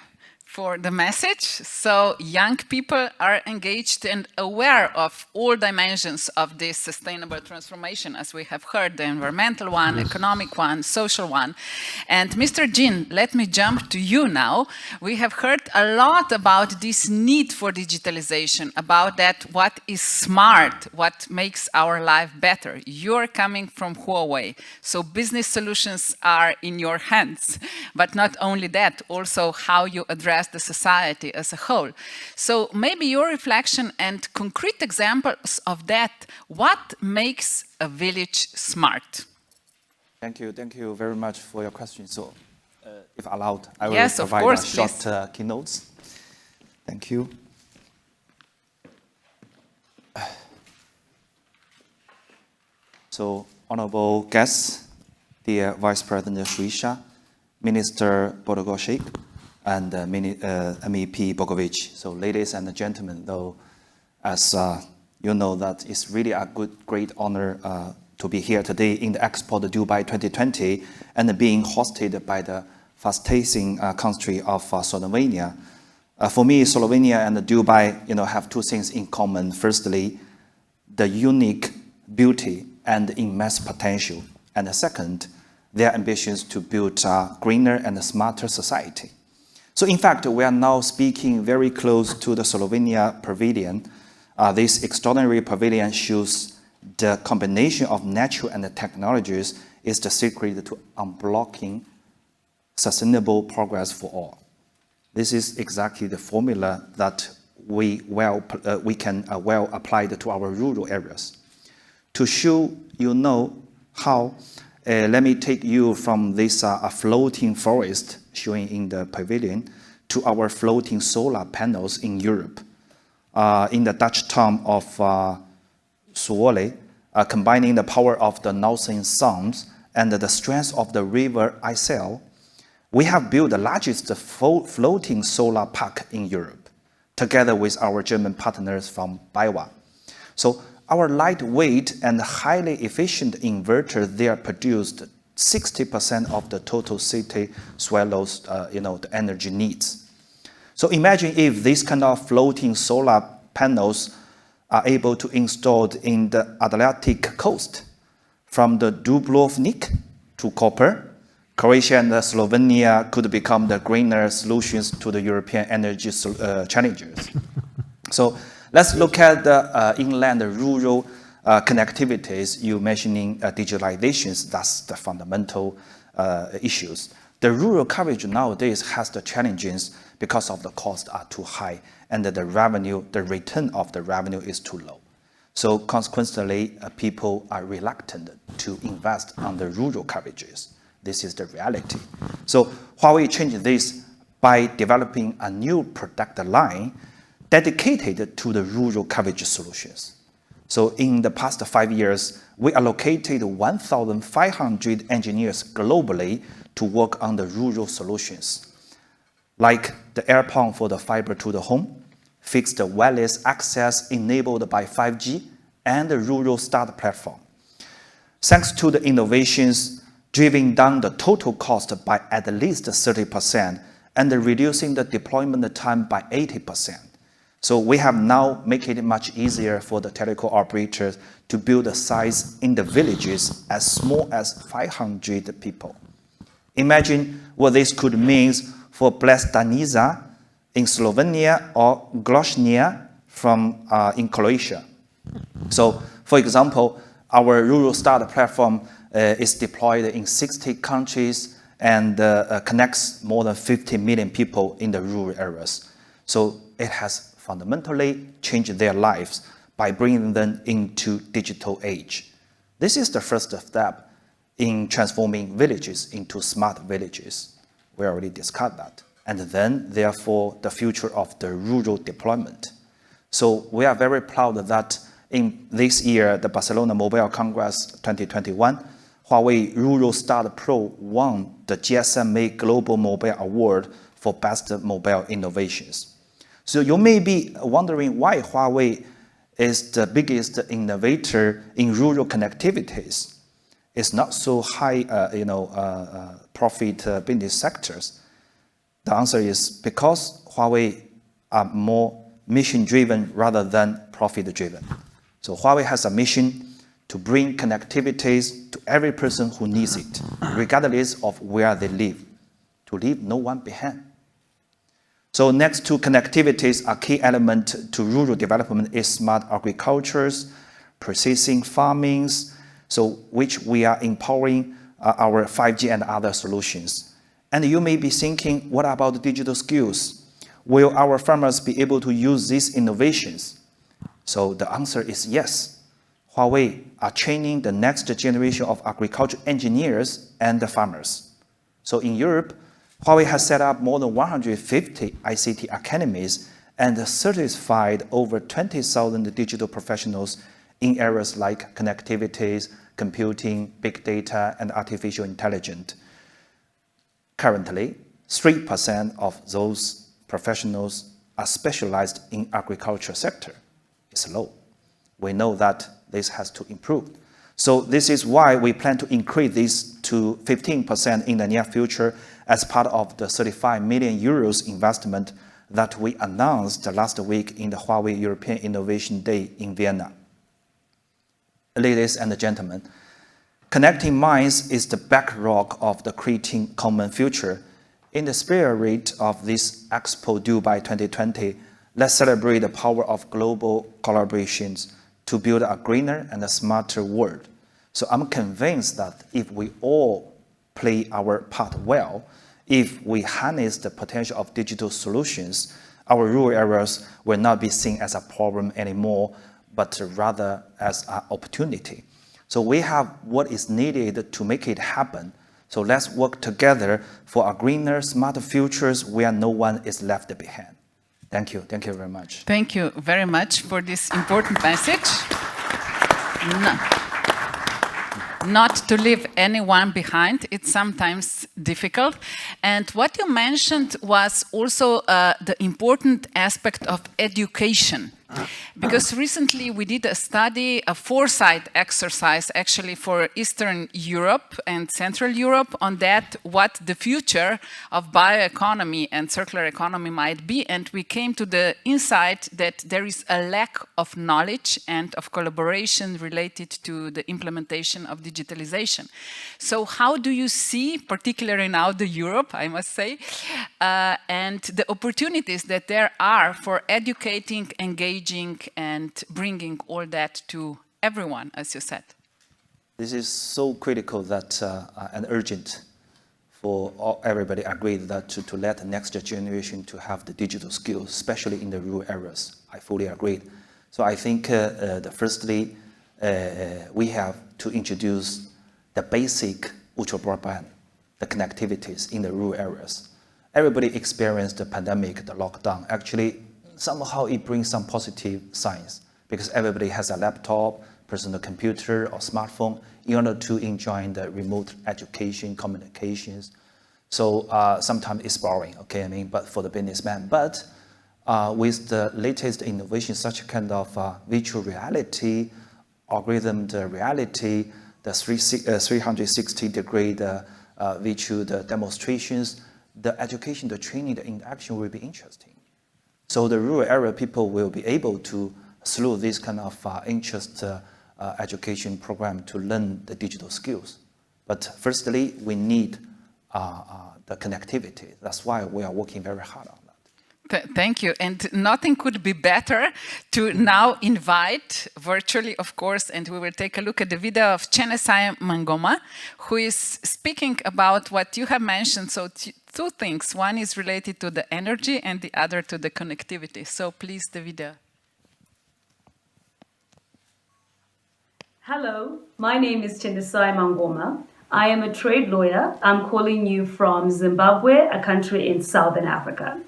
for the message. So young people are engaged and aware of all dimensions of this sustainable transformation, as we have heard, the environmental one, economic one, social one. And Mr. Jin, let me jump to you now. We have heard a lot about this need for digitalization, about that what is smart, what makes our life better. You're coming from Huawei, so business solutions are in your hands. But not only that, also how you address just the society as a whole. So maybe your reflection and concrete examples of that, what makes a village smart? Thank you very much for your question. So, if allowed, I will Yes, of provide course, a short please. keynotes. Thank you. So, honorable guests, dear Vice President Suisha, Minister Bogovič, and MEP Bogovič. So, ladies and gentlemen, though, as you know, that it's really a great honor to be here today in the Expo Dubai 2020 and being hosted by the fast-tasting country of Slovenia. For me, Slovenia and Dubai, have two things in common. Firstly, the unique beauty and immense potential, and second, their ambitions to build a greener and a smarter society. So, in fact, we are now speaking very close to the Slovenia Pavilion. This extraordinary pavilion shows the combination of nature and the technologies is the secret to unblocking sustainable progress for all. This is exactly the formula that we can well apply to our rural areas. To show how, let me take you from this floating forest showing in the pavilion to our floating solar panels in Europe. In the Dutch town of Zwolle, combining the power of the northern suns and the strength of the river IJssel, we have built the largest floating solar park in Europe, together with our German partners from BayWa. So our lightweight and highly efficient inverter there produced 60% of the total city swallows, the energy needs. So imagine if these kind of floating solar panels are able to install in the Adriatic coast, from the Dubrovnik to Koper. Croatia and Slovenia could become the greener solutions to the European energy challenges. So let's look at the inland rural connectivities. You mentioning digitalizations, that's the fundamental issues. The rural coverage nowadays has the challenges because of the costs are too high and the return of the revenue is too low. So consequently, people are reluctant to invest on the rural coverages. This is the reality. So Huawei changed this by developing a new product line dedicated to the rural coverage solutions. So in the past 5 years, we allocated 1,500 engineers globally to work on the rural solutions, like the AirPoint for the fiber to the home, fixed wireless access enabled by 5G, and the rural start platform. Thanks to the innovations, driving down the total cost by at least 30% and reducing the deployment time by 80%. So we have now made it much easier for the telecom operators to build a size in the villages as small as 500 people. Imagine what this could mean for Blestanica in Slovenia or Groznia in Croatia. So, for example, our rural start platform is deployed in 60 countries and connects more than 50 million people in the rural areas. So it has fundamentally changed their lives by bringing them into digital age. This is the first step in transforming villages into smart villages. We already discussed that. And then, therefore, the future of the rural deployment. So we are very proud that in this year, the Barcelona Mobile Congress 2021, Huawei Rural Start Pro won the GSMA Global Mobile Award for Best Mobile Innovations. So you may be wondering why Huawei is the biggest innovator in rural connectivities. It's not so high, profit business sectors. The answer is because Huawei are more mission-driven rather than profit-driven. So Huawei has a mission to bring connectivities to every person who needs it, regardless of where they live, to leave no one behind. So next to connectivities, a key element to rural development is smart agricultures, precision farmings, so which we are empowering our 5G and other solutions. And you may be thinking, what about the digital skills? Will our farmers be able to use these innovations? So the answer is yes. Huawei are training the next generation of agriculture engineers and the farmers. So in Europe, Huawei has set up more than 150 ICT academies and certified over 20,000 digital professionals in areas like connectivities, computing, big data, and artificial intelligence. Currently, 3% of those professionals are specialized in agriculture sector. It's low. We know that this has to improve. So this is why we plan to increase this to 15% in the near future as part of the 35 million euros investment that we announced last week in the Huawei European Innovation Day in Vienna. Ladies and gentlemen, connecting minds is the bedrock of the creating common future. In the spirit of this Expo Dubai 2020, let's celebrate the power of global collaborations to build a greener and a smarter world. So I'm convinced that if we all play our part well, if we harness the potential of digital solutions, our rural areas will not be seen as a problem anymore, but rather as an opportunity. So we have what is needed to make it happen. So let's work together for a greener, smarter futures where no one is left behind. Thank you. Thank you very much. Thank you very much for this important message. Not to leave anyone behind, it's sometimes difficult. And what you mentioned was also the important aspect of education. Because recently we did a study, a foresight exercise actually for Eastern Europe and Central Europe on that, what the future of bioeconomy and circular economy might be. And we came to the insight that there is a lack of knowledge and of collaboration related to the implementation of digitalization. So how do you see, particularly now the Europe, I must say, and the opportunities that there are for educating, engaging, and bringing all that to everyone, as you said? This is so critical that and urgent for everybody agreed that to let the next generation to have the digital skills, especially in the rural areas. I fully agree. So I think firstly, we have to introduce the basic ultra broadband, the connectivities in the rural areas. Everybody experienced the pandemic, the lockdown. Actually, somehow it brings some positive signs because everybody has a laptop, personal computer or smartphone in order to enjoy the remote education, communications. So sometimes it's boring, okay, but for the businessman. But with the latest innovation, such kind of virtual reality, algorithm reality, the 360-degree virtual demonstrations, the education, the training, the interaction will be interesting. So the rural area people will be able to, through this kind of interest education program, to learn the digital skills. But firstly, we need the connectivity. That's why we are working very hard on that. Thank you. And nothing could be better to now invite, virtually of course, and we will take a look at the video of Chenesai Mangoma, who is speaking about what you have mentioned. So two things. One is related to the energy and the other to the connectivity. So please, the video. Hello, my name is Chenesai Mangoma. I am a trade lawyer. I'm calling you from Zimbabwe, a country in Southern Africa.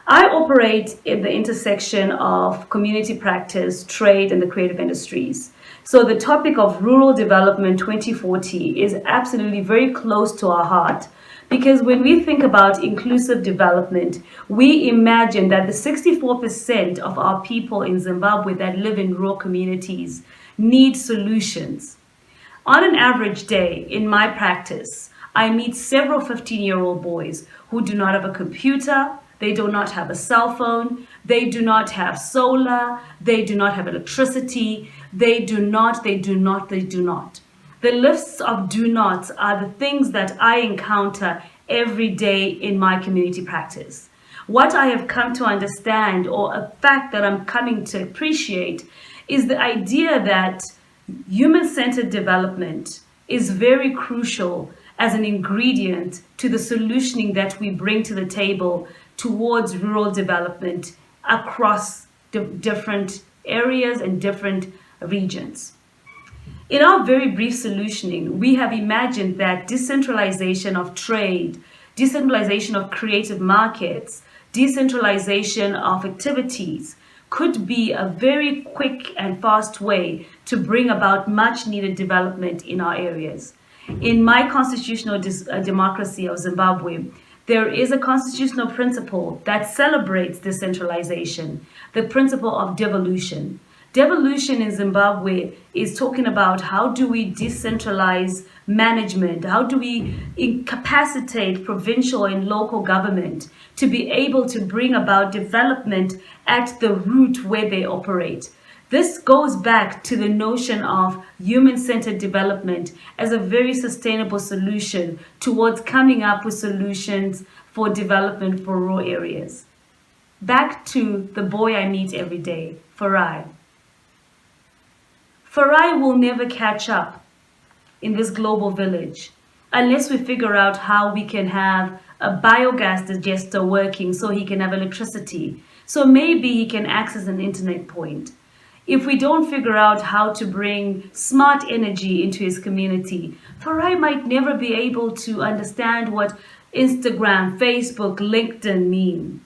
I operate in the intersection of community practice, trade, and the creative industries. So the topic of Rural Development 2040 is absolutely very close to our heart, because when we think about inclusive development, we imagine that the 64% of our people in Zimbabwe that live in rural communities need solutions. On an average day in my practice, I meet several 15-year-old boys who do not have a computer, they do not have a cell phone, they do not have solar, they do not have electricity, they do not. The lists of do nots are the things that I encounter every day in my community practice. What I have come to understand, or a fact that I'm coming to appreciate, is the idea that human-centered development is very crucial as an ingredient to the solutioning that we bring to the table towards rural development across different areas and different regions. In our very brief solutioning, we have imagined that decentralization of trade, decentralization of creative markets, decentralization of activities could be a very quick and fast way to bring about much needed development in our areas. In my constitutional democracy of Zimbabwe, there is a constitutional principle that celebrates decentralization, the principle of devolution. Devolution in Zimbabwe is talking about how do we decentralize management, how do we incapacitate provincial and local government to be able to bring about development at the root where they operate. This goes back to the notion of human-centered development as a very sustainable solution towards coming up with solutions for development for rural areas. Back to the boy I meet every day, Farai. Farai will never catch up in this global village unless we figure out how we can have a biogas digester working so he can have electricity. So maybe he can access an internet point. If we don't figure out how to bring smart energy into his community, Farai might never be able to understand what Instagram, Facebook, LinkedIn mean.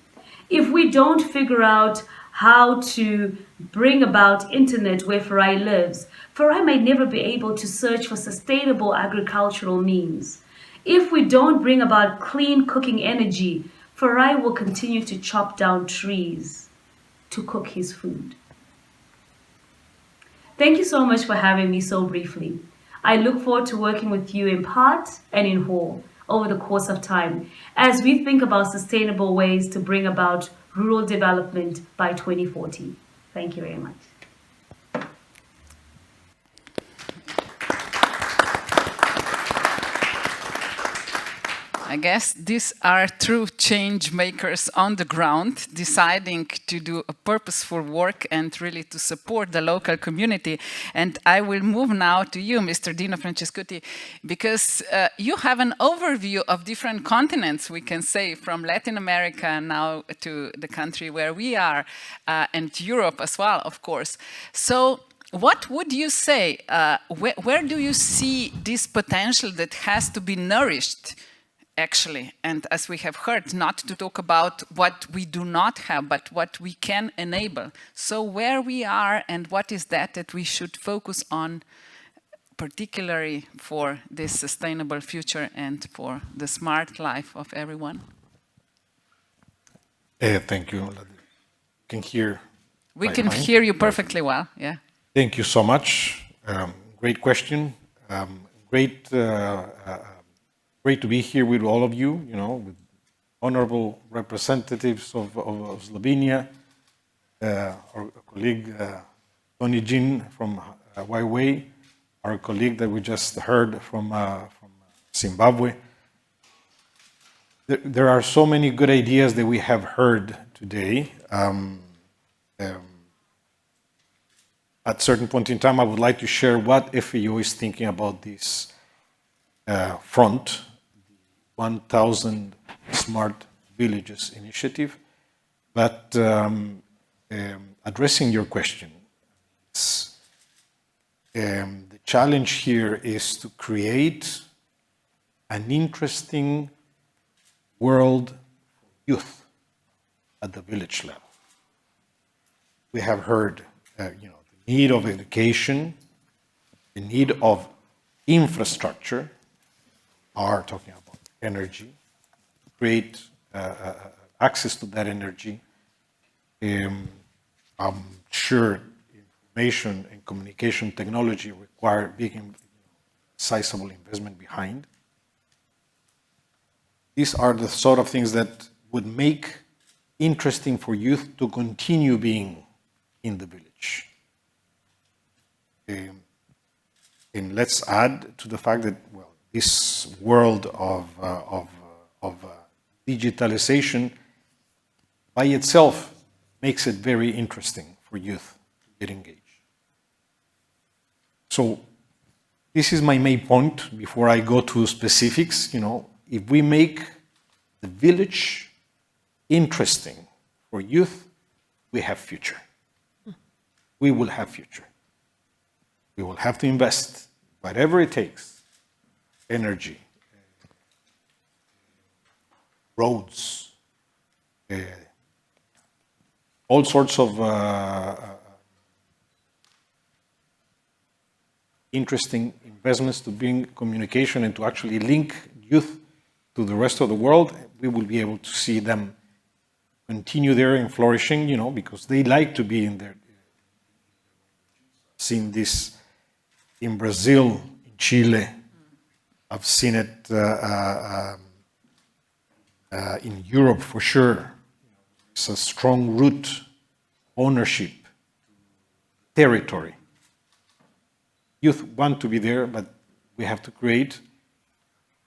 If we don't figure out how to bring about internet where Farai lives, Farai might never be able to search for sustainable agricultural means. If we don't bring about clean cooking energy, Farai will continue to chop down trees to cook his food. Thank you so much for having me so briefly. I look forward to working with you in part and in whole over the course of time as we think about sustainable ways to bring about rural development by 2040. Thank you very much. I guess these are true change makers on the ground, deciding to do a purposeful work and really to support the local community. And I will move now to you, Mr. Dino Francescuti, because you have an overview of different continents, we can say, from Latin America now to the country where we are, and Europe as well, of course. So what would you say, where do you see this potential that has to be nourished? Actually, and as we have heard, not to talk about what we do not have, but what we can enable. So where we are and what is that we should focus on, particularly for this sustainable future and for the smart life of everyone? Thank you. Can hear. We can hear you perfectly well, yeah. Thank you so much. Great question. Great to be here with all of you, with honorable representatives of Slovenia, our colleague Tony Jin from Huawei, our colleague that we just heard from Zimbabwe. There are so many good ideas that we have heard today. At a certain point in time, I would like to share what FAO is thinking about this front, 1,000 Smart Villages initiative. But addressing your question, the challenge here is to create an interesting world for youth at the village level. We have heard the need of education, the need of infrastructure, are talking about energy, create access to that energy. I'm sure information and communication technology require big, sizable investment behind. These are the sort of things that would make interesting for youth to continue being in the village. And let's add to the fact that, this world of digitalization by itself makes it very interesting for youth to get engaged. So this is my main point before I go to specifics. If we make the village interesting for youth, we have future. We will have future. We will have to invest whatever it takes, energy, roads, all sorts of interesting investments to bring communication and to actually link youth to the rest of the world. We will be able to see them continue there and flourishing, you know, because they like to be in there. Seen this in Brazil, in Chile. I've seen it in Europe for sure. It's a strong root, ownership, territory. Youth want to be there, but we have to create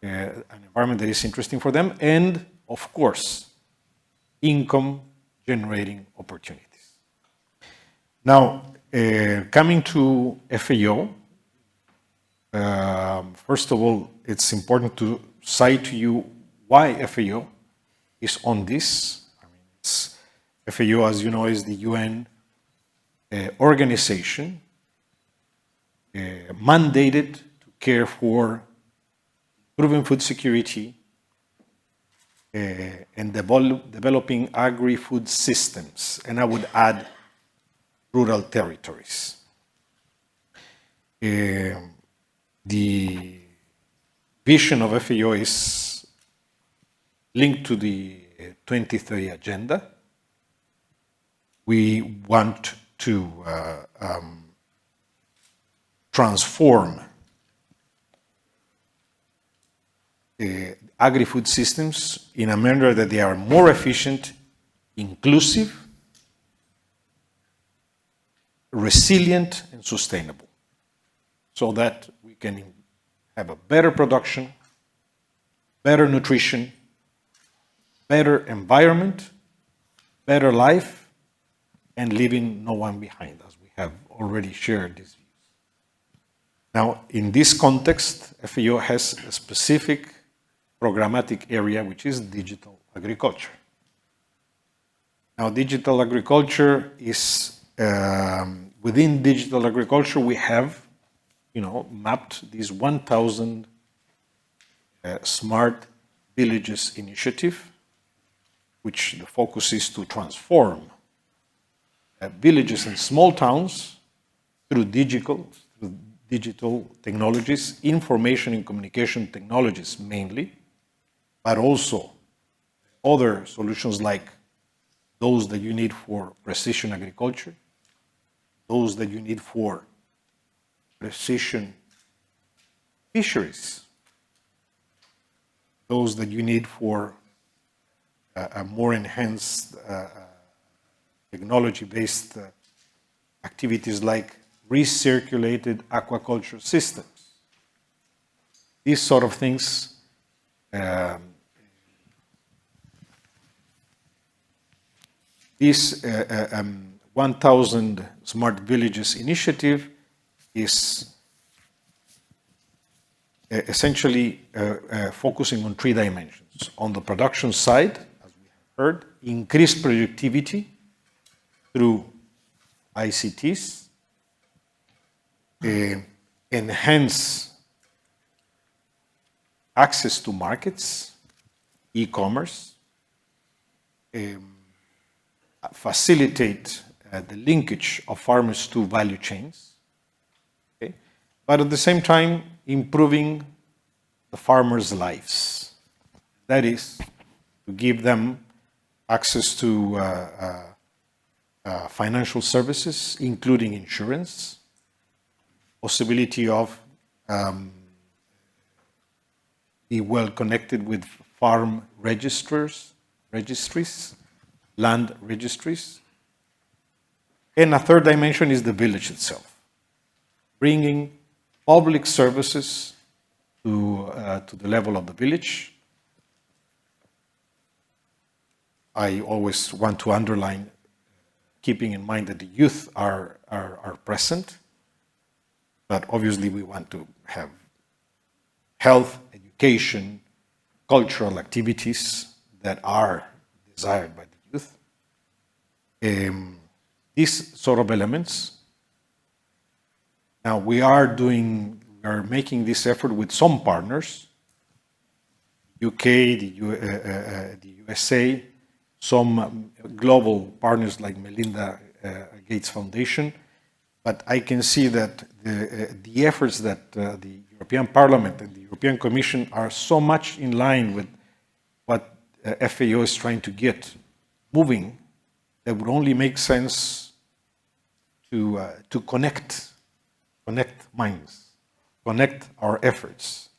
an environment that is interesting for them and, of course, income-generating opportunities. Now, coming to FAO, first of all, it's important to cite to you why FAO is on this. I mean, FAO, as you know, is the UN organization mandated to care for improving food security and developing agri-food systems, and I would add rural territories. The vision of FAO is linked to the 2030 agenda. We want to transform agri-food systems in a manner that they are more efficient, inclusive, resilient, and sustainable, so that we can have a better production, better nutrition, better environment, better life, and leaving no one behind, as we have already shared these views. Now, in this context, FAO has a specific programmatic area, which is digital agriculture. Now, digital agriculture is, within digital agriculture, we have, mapped these 1,000 smart villages initiative, which the focus is to transform villages and small towns through digital technologies, information and communication technologies mainly, but also other solutions like those that you need for precision agriculture, those that you need for precision fisheries, those that you need for a more enhanced technology-based activities like recirculated aquaculture systems. These sort of things this 1,000 Smart Villages initiative is essentially focusing on 3 dimensions. On the production side, as we have heard, increase productivity through ICTs, enhance access to markets, e-commerce, facilitate the linkage of farmers to value chains, okay? But at the same time, improving the farmers' lives. That is, to give them access to financial services, including insurance, possibility of be well connected with farm registries, land registries. And a third dimension is the village itself, bringing public services to the level of the village. I always want to underline, keeping in mind that the youth are present, but obviously we want to have health, education, cultural activities that are the desired by the youth. These sort of elements. Now we are making this effort with some partners, UK, the USA, some global partners like Melinda Gates Foundation, but I can see that the efforts that the European Parliament and the European Commission are so much in line with what FAO is trying to get moving, that would only make sense to connect minds, connect our efforts.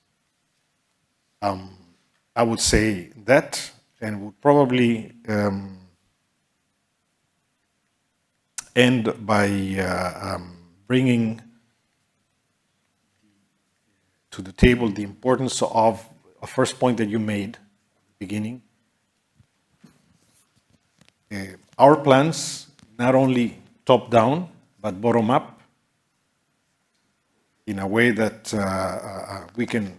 I would say that, and would probably end by bringing to the table the importance of a first point that you made at the beginning. Our plans, not only top-down, but bottom-up, in a way that we can,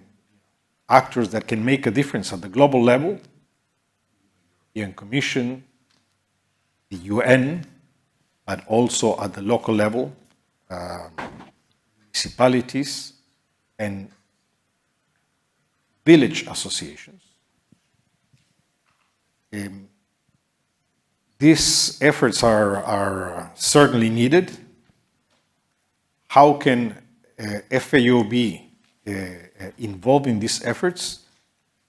actors that can make a difference at the global level, the European Commission, the UN, but also at the local level, municipalities, and village associations. These efforts are certainly needed. How can FAO be involved in these efforts?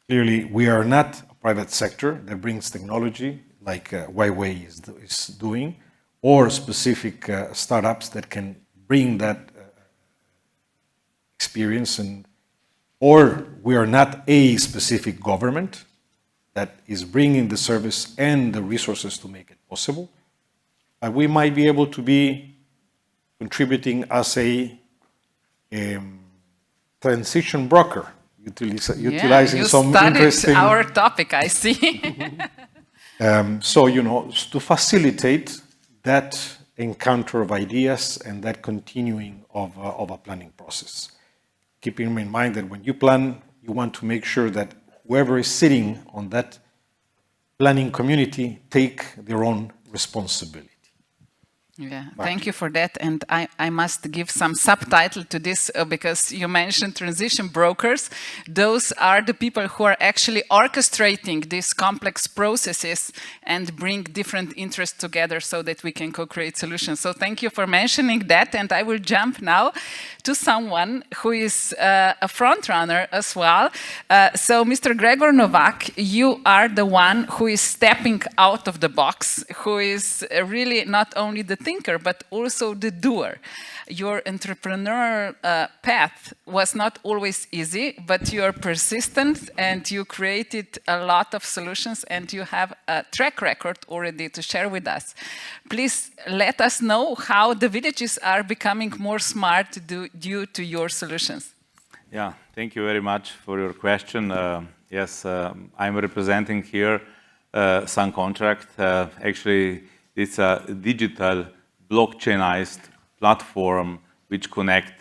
Clearly, we are not a private sector that brings technology like Huawei is doing, or specific startups that can bring that experience, or we are not a specific government that is bringing the service and the resources to make it possible. We might be able to be contributing as a transition broker, utilizing some interesting... our topic, I see. So, to facilitate that encounter of ideas and that continuing of a planning process. Keeping in mind that when you plan, you want to make sure that whoever is sitting on that planning community take their own responsibility. Yeah, thank you for that. And I must give some subtitle to this because you mentioned transition brokers. Those are the people who are actually orchestrating these complex processes and bring different interests together so that we can co-create solutions. So thank you for mentioning that. And I will jump now to someone who is a front runner as well. So Mr. Gregor Novak, you are the one who is stepping out of the box, who is really not only the thinker, but also the doer. Your entrepreneurial path was not always easy, but you are persistent and you created a lot of solutions and you have a track record already to share with us. Please let us know how the villages are becoming more smart due to your solutions. Yeah, thank you very much for your question. Yes, I'm representing here Sun Contract. Actually, it's a digital blockchainized platform which connect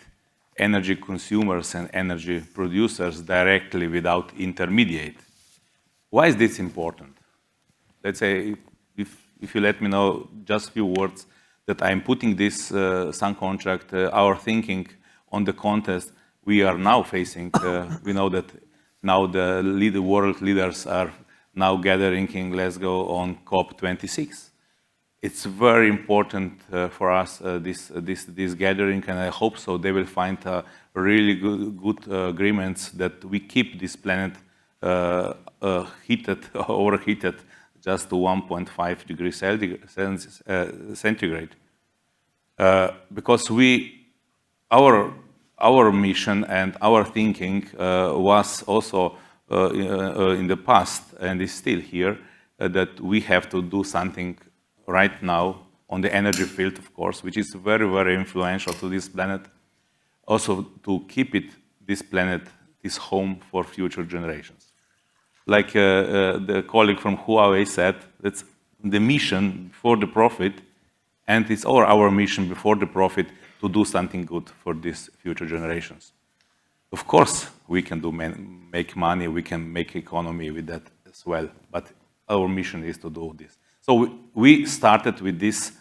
energy consumers and energy producers directly without intermediate. Why is this important? Let's say, if you let me know just a few words, that I'm putting this Sun Contract, our thinking on the contest we are now facing. We know that now the world leaders are now gathering in Glasgow on COP26. It's very important for us, this gathering, and I hope so they will find really good agreements that we keep this planet overheated just to 1.5 degrees centigrade. Because our mission and our thinking was also in the past, and is still here, that we have to do something right now on the energy field, of course, which is very, very influential to this planet. Also to keep this planet, this home for future generations. Like the colleague from Huawei said, that's the mission before the profit, and it's our mission before the profit to do something good for these future generations. Of course, we can make money, we can make economy with that as well, but our mission is to do this. So we started with this,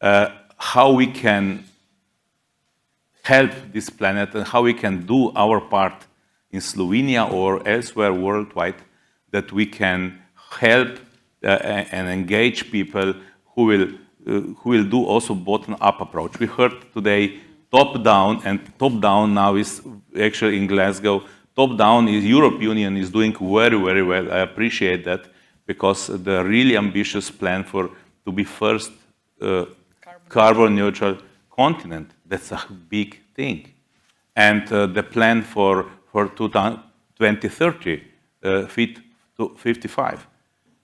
how we can help this planet and how we can do our part in Slovenia or elsewhere worldwide, that we can help and engage people who will do also bottom-up approach. We heard today top-down, and top-down now is actually in Glasgow. Top-down is Europe Union is doing very, very well. I appreciate that, because the really ambitious plan to be first carbon neutral continent, that's a big thing. And the plan for 2030, fit to 55.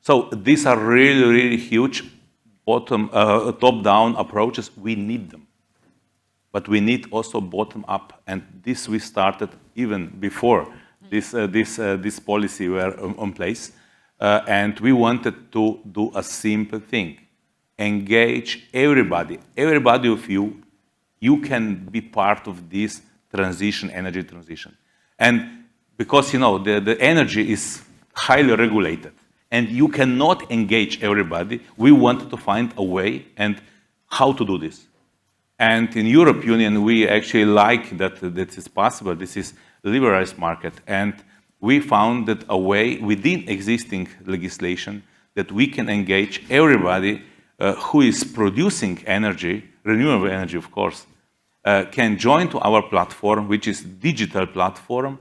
So these are really, really huge top-down approaches. We need them. But we need also bottom-up, and this we started even before this policy were on place. And we wanted to do a simple thing. Engage everybody. Everybody of you can be part of this transition, energy transition. And because, you know, the energy is highly regulated, and you cannot engage everybody, we wanted to find a way and how to do this. And in Europe Union, we actually like that is possible. This is liberalized market. And we found that a way within existing legislation that we can engage everybody who is producing energy, renewable energy, of course, can join to our platform, which is digital platform,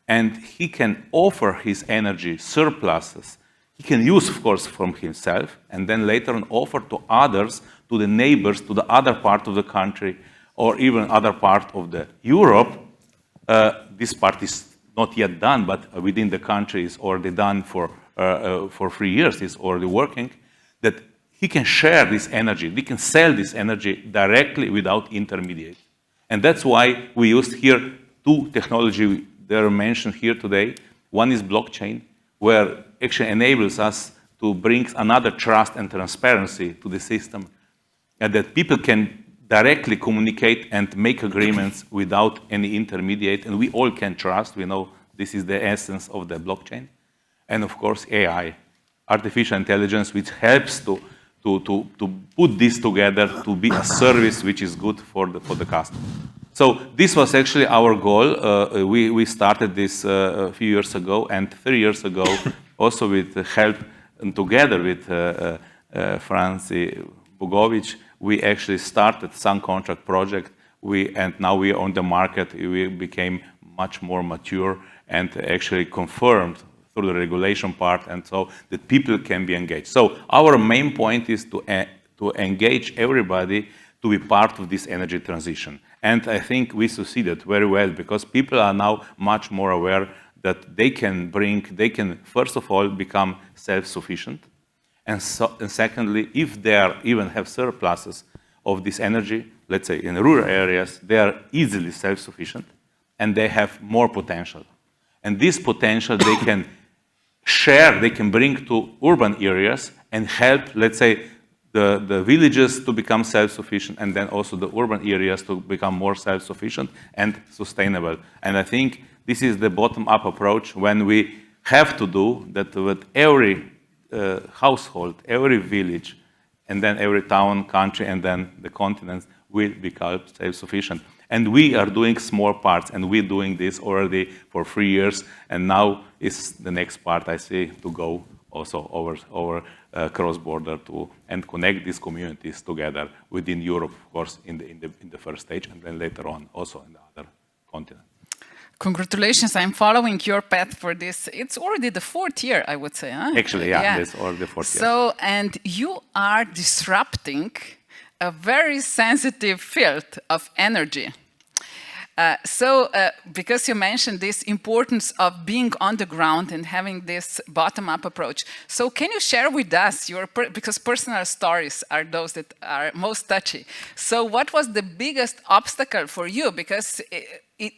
and he can offer his energy surpluses. He can use, of course, from himself, and then later on offer to others, to the neighbors, to the other part of the country, or even other part of the Europe. This part is not yet done, but within the country is already done for 3 years, is already working, that he can share this energy, he can sell this energy directly without intermediate. And that's why we used here 2 technologies that are mentioned here today. One is blockchain, where actually enables us to bring another trust and transparency to the system, and that people can directly communicate and make agreements without any intermediate, and we all can trust. We know this is the essence of the blockchain. And of course, AI, artificial intelligence, which helps to put this together to be a service which is good for the customer. So this was actually our goal. We started this a few years ago, and 3 years ago, also with the help and together with Franc, Bogovič, we actually started some contract project. And now we are on the market. We became much more mature and actually confirmed through the regulation part, and so that people can be engaged. So our main point is to engage everybody to be part of this energy transition. And I think we succeeded very well, because people are now much more aware that they can first of all become self-sufficient, and secondly, if they even have surpluses of this energy, let's say in rural areas, they are easily self-sufficient and they have more potential. And this potential they can share, they can bring to urban areas and help, let's say, the villages to become self-sufficient, and then also the urban areas to become more self-sufficient and sustainable. And I think this is the bottom-up approach, when we have to do that with every household, every village, and then every town, country, and then the continents will become self-sufficient. And we are doing small parts, and we're doing this already for 3 years, and now is the next part, I see, to go also over cross-border and connect these communities together within Europe, of course, in the first stage, and then later on also in the other continents. Congratulations, I'm following your path for this. It's already the 4th year, I would say, huh? Actually, yeah. It's already the 4th year. So, and you are disrupting a very sensitive field of energy. Because you mentioned this importance of being on the ground and having this bottom-up approach. So can you share with us because personal stories are those that are most touchy. So what was the biggest obstacle for you? Because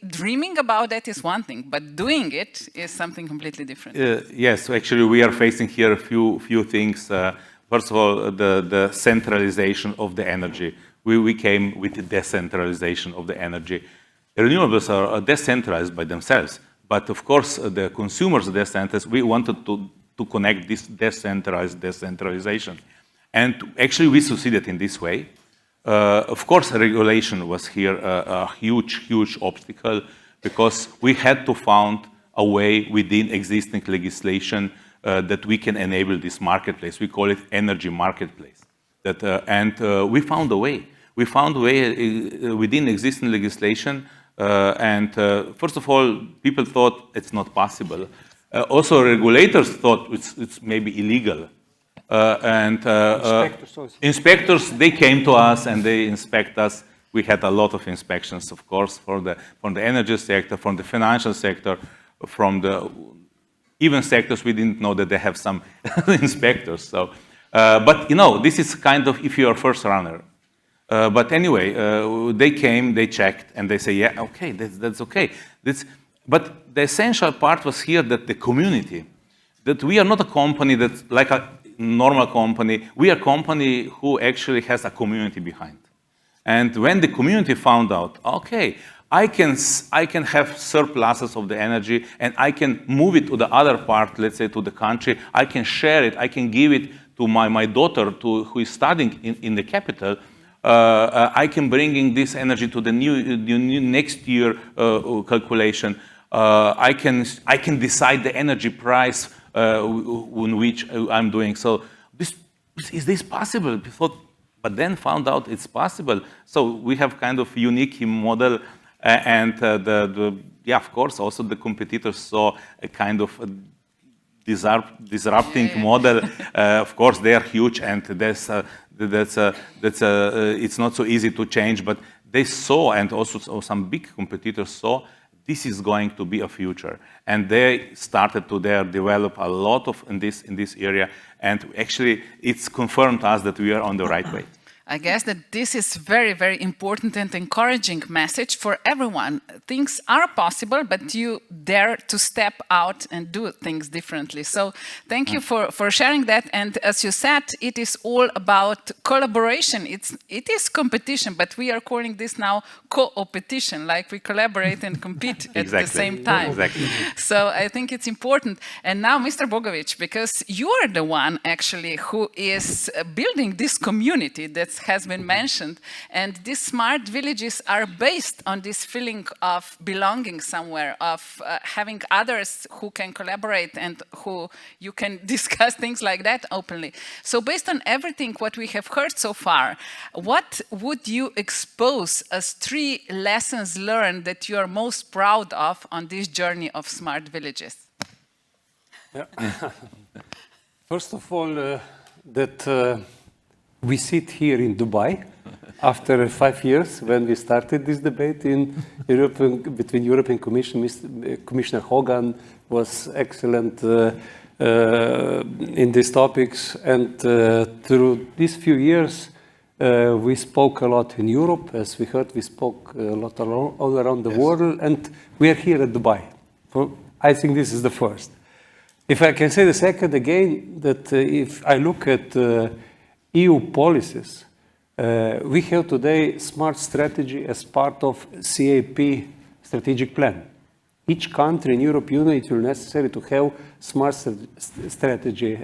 dreaming about that is one thing, but doing it is something completely different. Yes, so actually we are facing here a few things. First of all, the centralization of the energy. We came with the decentralization of the energy. Renewables are decentralized by themselves, but of course the consumers are decentralized. We wanted to to connect this decentralization. And actually we succeeded in this way. Of course, regulation was here a huge obstacle because we had to find a way within existing legislation that we can enable this marketplace. We call it energy marketplace. And we found a way. We found a way within existing legislation. And first of all, people thought it's not possible. Also, regulators thought it's maybe illegal. Inspectors, they came to us and they inspect us. We had a lot of inspections, of course, from the energy sector, from the financial sector, from the even sectors we didn't know that they have some inspectors. So, but you know, this is kind of if you're a first runner. But anyway, they came, they checked, and they say, yeah, okay, that's okay. But the essential part was here that the community, that we are not a company that's like a normal company. We are a company who actually has a community behind. And when the community found out, okay, I can have surpluses of the energy and I can move it to the other part, let's say to the country, I can share it, I can give it to my daughter who is studying in the capital, I can bring in this energy to the new next year calculation. I can decide the energy price in which I'm doing. So is this possible? But then found out it's possible. So we have kind of unique model, and yeah, of course, also the competitors saw a kind of disrupting model. Of course, they are huge, and it's not so easy to change. But they saw, and also some big competitors saw, this is going to be a future, and they started to develop a lot of in this area, and actually it's confirmed to us that we are on the right way. I guess that this is very, very important and encouraging message for everyone. Things are possible, but you dare to step out and do things differently. So thank you for sharing that. And as you said, it is all about collaboration. It is competition, but we are calling this now co-opetition, like we collaborate and compete at the same time. Exactly. So I think it's important. And now, Mr. Bogovič, because you are the one actually who is building this community that has been mentioned, and these smart villages are based on this feeling of belonging somewhere, of having others who can collaborate and who you can discuss things like that openly. So based on everything what we have heard so far, what would you expose as 3 lessons learned that you are most proud of on this journey of smart villages? Yeah. First of all, that we sit here in Dubai after 5 years when we started this debate between European Commission. Commissioner Hogan was excellent in these topics, and through these few years we spoke a lot in Europe. As we heard, we spoke a lot all around the world, and we are here at Dubai. I think this is the first. If I can say the second again, that if I look at EU policies, we have today smart strategy as part of CAP strategic plan. Each country in Europe Union, it will necessary to have smart strategy,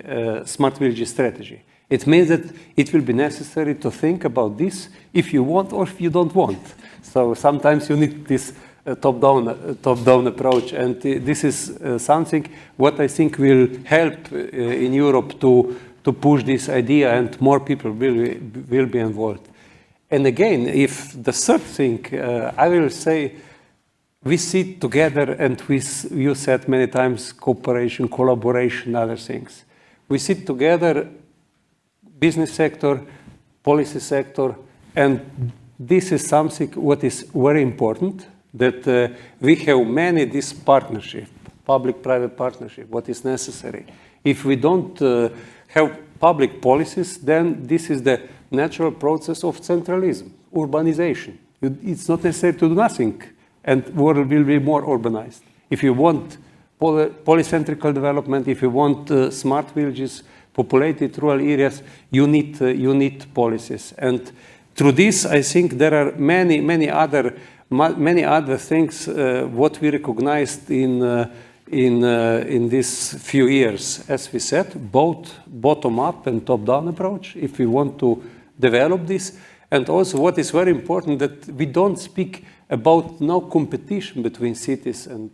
smart village strategy. It means that it will be necessary to think about this if you want or if you don't want. So sometimes you need this top-down approach, and this is something what I think will help in Europe to push this idea, and more people will be involved. And again, if the third thing, I will say, we sit together, and you said many times cooperation, collaboration, other things. We sit together, business sector, policy sector, and this is something what is very important, that we have many this partnership, public-private partnership, what is necessary. If we don't have public policies, then this is the natural process of centralism, urbanization. It's not necessary to do nothing, and the world will be more urbanized. If you want polycentrical development, if you want smart villages, populated rural areas, you need policies. And through this, I think there are many other things what we recognized in in these few years, as we said, both bottom-up and top-down approach, if we want to develop this. And also what is very important, that we don't speak about no competition between cities and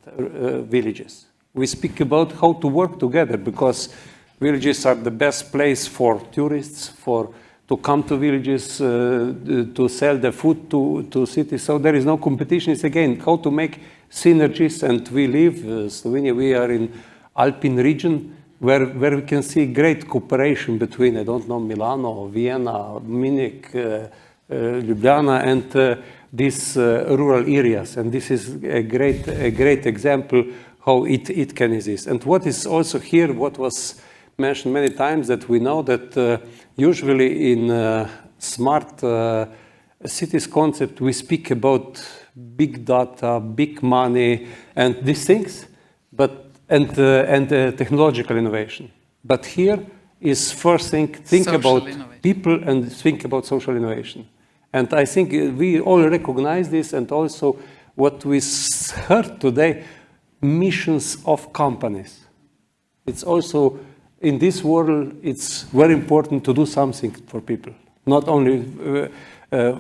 villages. We speak about how to work together, because villages are the best place for tourists, to come to villages, to sell their food to cities. So there is no competition. It's again how to make synergies. And we live, Slovenia, we are in Alpine region, where we can see great cooperation between, I don't know, Milano, Vienna, Munich, Ljubljana, and these rural areas. And this is a great example how it can exist. And what is also here, what was mentioned many times, that we know that usually in smart cities concept, we speak about big data, big money, and these things, and technological innovation. But here is first thing, think about people and think about social innovation. And I think we all recognize this, and also what we heard today, missions of companies. It's also, in this world, it's very important to do something for people, not only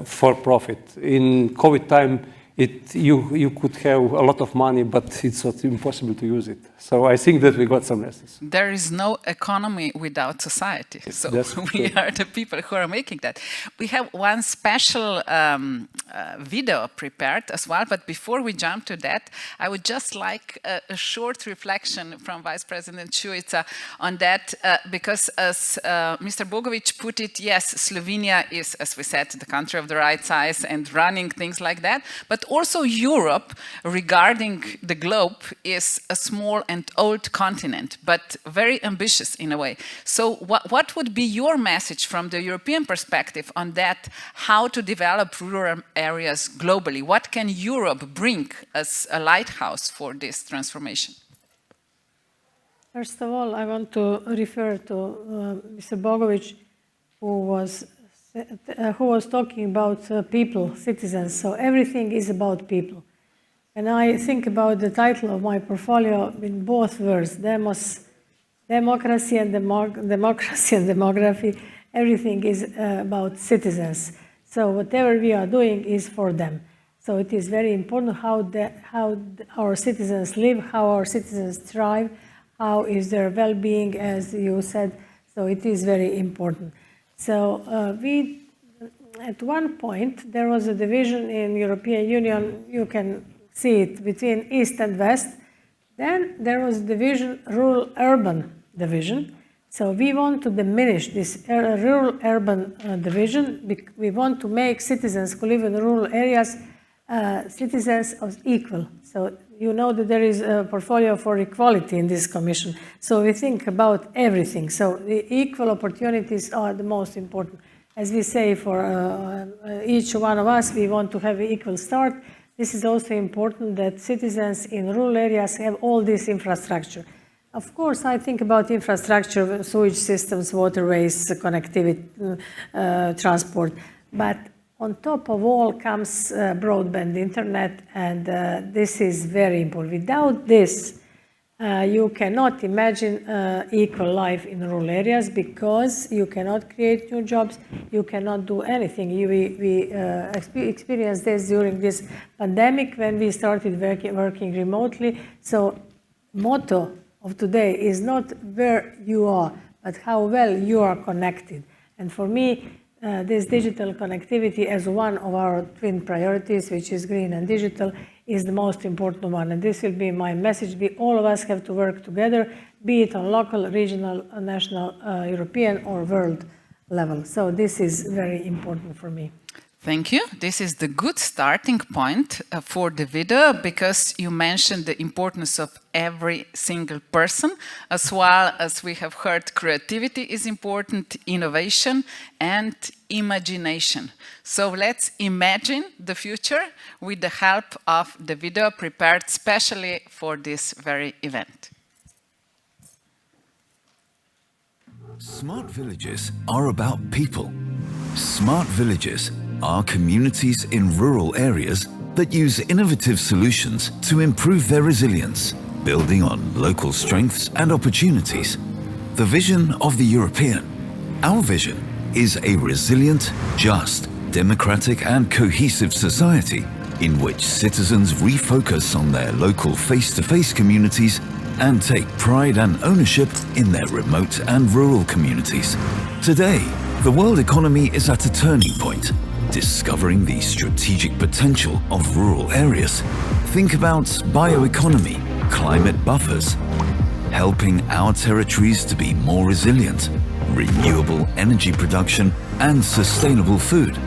for profit. In COVID time, you could have a lot of money, but it's not impossible to use it. So I think that we got some lessons. There is no economy without society. So we are the people who are making that. We have one special video prepared as well, but before we jump to that, I would just like a short reflection from Vice President Šuica on that, because as Mr. Bogovič put it, yes, Slovenia is, as we said, the country of the right size and running things like that, but also Europe, regarding the globe, is a small and old continent, but very ambitious in a way. So what would be your message from the European perspective on that, how to develop rural areas globally? What can Europe bring as a lighthouse for this transformation? First of all, I want to refer to Mr. Bogovič, who was talking about people, citizens. So everything is about people. And I think about the title of my portfolio in both words, democracy and demography. Everything is about citizens. So whatever we are doing is for them. So it is very important how our citizens live, how our citizens thrive, how is their well-being, as you said. So it is very important. So at one point, there was a division in European Union, you can see it, between East and West. Then there was division, rural-urban division. So we want to diminish this rural-urban division. We want to make citizens who live in rural areas citizens of equal. So you know that there is a portfolio for equality in this commission. So we think about everything. So the equal opportunities are the most important. As we say, for each one of us, we want to have an equal start. This is also important that citizens in rural areas have all this infrastructure. Of course, I think about infrastructure, sewage systems, waterways, connectivity, transport. But on top of all comes broadband internet, and this is very important. Without this, you cannot imagine equal life in rural areas, because you cannot create new jobs, you cannot do anything. We experienced this during this pandemic when we started working remotely. So motto of today is not where you are, but how well you are connected. And for me, this digital connectivity as one of our twin priorities, which is green and digital, is the most important one. And this will be my message. All of us have to work together, be it on local, regional, national, European, or world level. So this is very important for me. Thank you. This is the good starting point for the video, because you mentioned the importance of every single person, as well as we have heard creativity is important, innovation and imagination. So let's imagine the future with the help of the video prepared specially for this very event. Smart villages are about people. Smart villages are communities in rural areas that use innovative solutions to improve their resilience, building on local strengths and opportunities. The vision of the European. Our vision is a resilient, just, democratic and cohesive society in which citizens refocus on their local face-to-face communities and take pride and ownership in their remote and rural communities. Today, the world economy is at a turning point, discovering the strategic potential of rural areas. Think about bioeconomy, climate buffers, helping our territories to be more resilient, renewable energy production and sustainable food.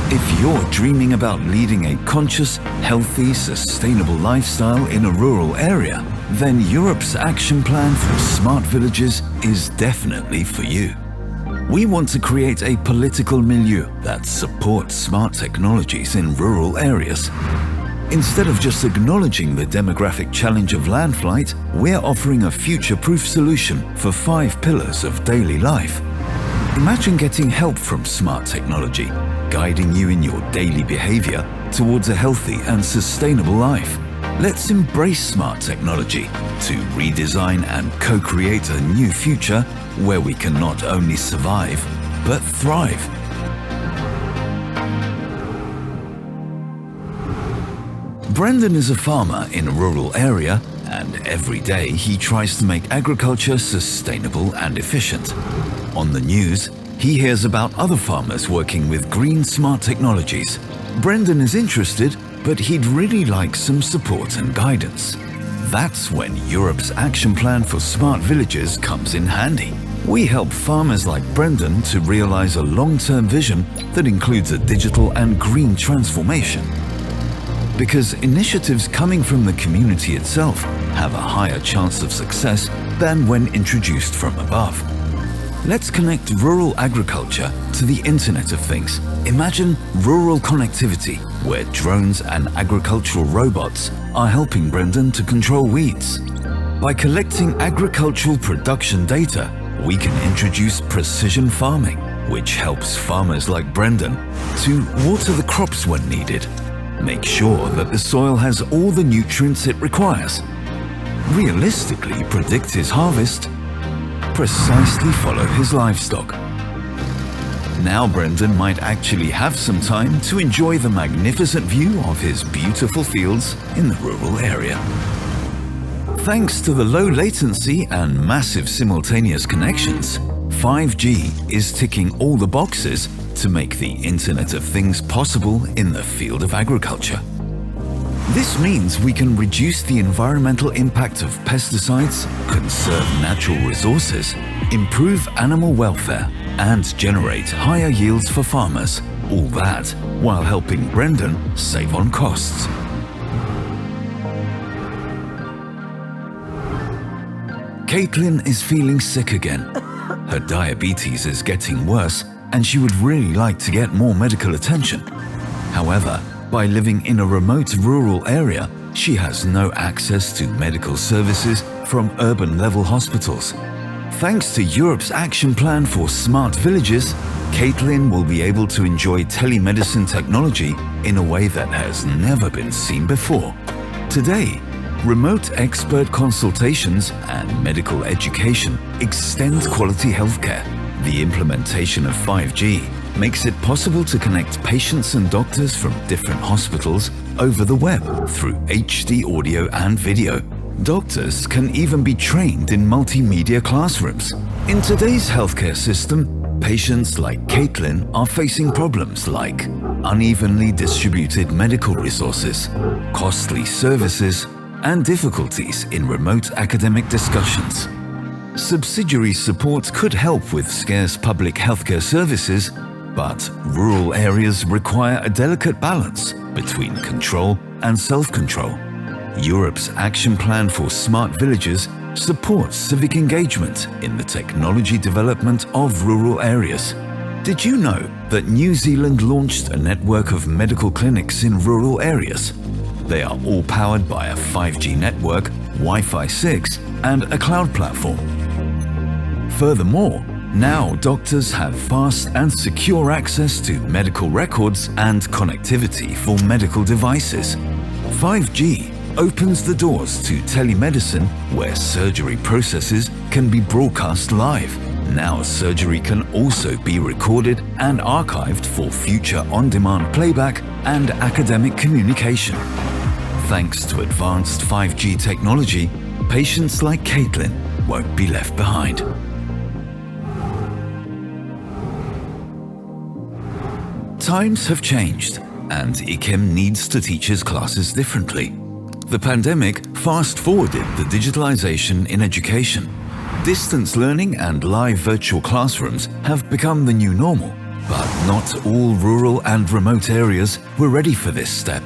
If you're dreaming about leading a conscious, healthy, sustainable lifestyle in a rural area, then Europe's action plan for smart villages is definitely for you. We want to create a political milieu that supports smart technologies in rural areas. Instead of just acknowledging the demographic challenge of land flight, we're offering a future-proof solution for 5 pillars of daily life. Imagine getting help from smart technology, guiding you in your daily behavior towards a healthy and sustainable life. Let's embrace smart technology to redesign and co-create a new future where we can not only survive, but thrive. Brendan is a farmer in a rural area, and every day he tries to make agriculture sustainable and efficient. On the news, he hears about other farmers working with green smart technologies. Brendan is interested, but he'd really like some support and guidance. That's when Europe's action plan for smart villages comes in handy. We help farmers like Brendan to realize a long-term vision that includes a digital and green transformation. Because initiatives coming from the community itself have a higher chance of success than when introduced from above. Let's connect rural agriculture to the Internet of Things. Imagine rural connectivity, where drones and agricultural robots are helping Brendan to control weeds. By collecting agricultural production data, we can introduce precision farming, which helps farmers like Brendan to water the crops when needed, make sure that the soil has all the nutrients it requires, realistically predict his harvest, precisely follow his livestock. Now Brendan might actually have some time to enjoy the magnificent view of his beautiful fields in the rural area. Thanks to the low latency and massive simultaneous connections, 5G is ticking all the boxes to make the Internet of Things possible in the field of agriculture. This means we can reduce the environmental impact of pesticides, conserve natural resources, improve animal welfare, and generate higher yields for farmers. All that while helping Brendan save on costs. Caitlin is feeling sick again. Her diabetes is getting worse, and she would really like to get more medical attention. However, by living in a remote rural area, she has no access to medical services from urban-level hospitals. Thanks to Europe's action plan for smart villages, Caitlin will be able to enjoy telemedicine technology in a way that has never been seen before. Today, remote expert consultations and medical education extend quality healthcare. The implementation of 5G makes it possible to connect patients and doctors from different hospitals over the web through HD audio and video. Doctors can even be trained in multimedia classrooms. In today's healthcare system, patients like Caitlin are facing problems like unevenly distributed medical resources, costly services, and difficulties in remote academic discussions. Subsidiary support could help with scarce public healthcare services, but rural areas require a delicate balance between control and self-control. Europe's action plan for smart villages supports civic engagement in the technology development of rural areas. Did you know that New Zealand launched a network of medical clinics in rural areas? They are all powered by a 5G network, Wi-Fi 6, and a cloud platform. Furthermore, now doctors have fast and secure access to medical records and connectivity for medical devices. 5G opens the doors to telemedicine, where surgery processes can be broadcast live. Now surgery can also be recorded and archived for future on-demand playback and academic communication. Thanks to advanced 5G technology, patients like Caitlin won't be left behind. Times have changed, and IKEM needs to teach his classes differently. The pandemic fast-forwarded the digitalization in education. Distance learning and live virtual classrooms have become the new normal, but not all rural and remote areas were ready for this step.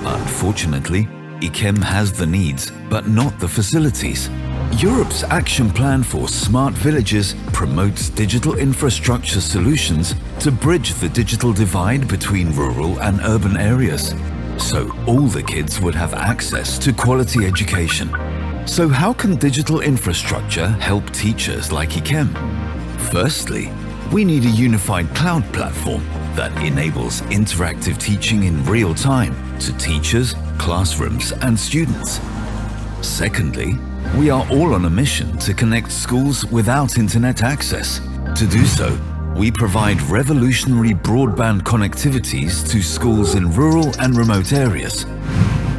Unfortunately, IKEM has the needs, but not the facilities. Europe's Action Plan for Smart Villages promotes digital infrastructure solutions to bridge the digital divide between rural and urban areas, so all the kids would have access to quality education. So how can digital infrastructure help teachers like IKEM? Firstly, we need a unified cloud platform that enables interactive teaching in real time to teachers, classrooms, and students. Secondly, we are all on a mission to connect schools without internet access. To do so, we provide revolutionary broadband connectivities to schools in rural and remote areas.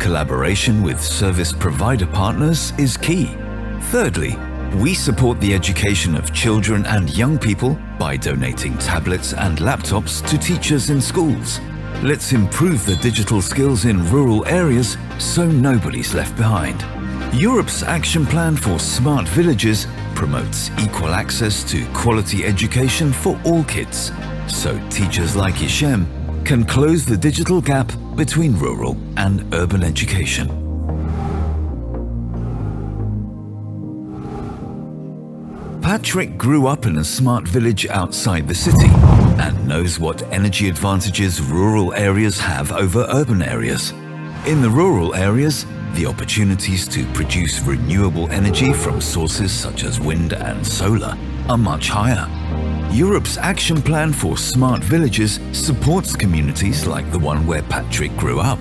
Collaboration with service provider partners is key. Thirdly, we support the education of children and young people by donating tablets and laptops to teachers in schools. Let's improve the digital skills in rural areas so nobody's left behind. Europe's Action Plan for Smart Villages promotes equal access to quality education for all kids, so teachers like IKEM can close the digital gap between rural and urban education. Patrick grew up in a smart village outside the city and knows what energy advantages rural areas have over urban areas. In the rural areas, the opportunities to produce renewable energy from sources such as wind and solar are much higher. Europe's Action Plan for Smart Villages supports communities like the one where Patrick grew up.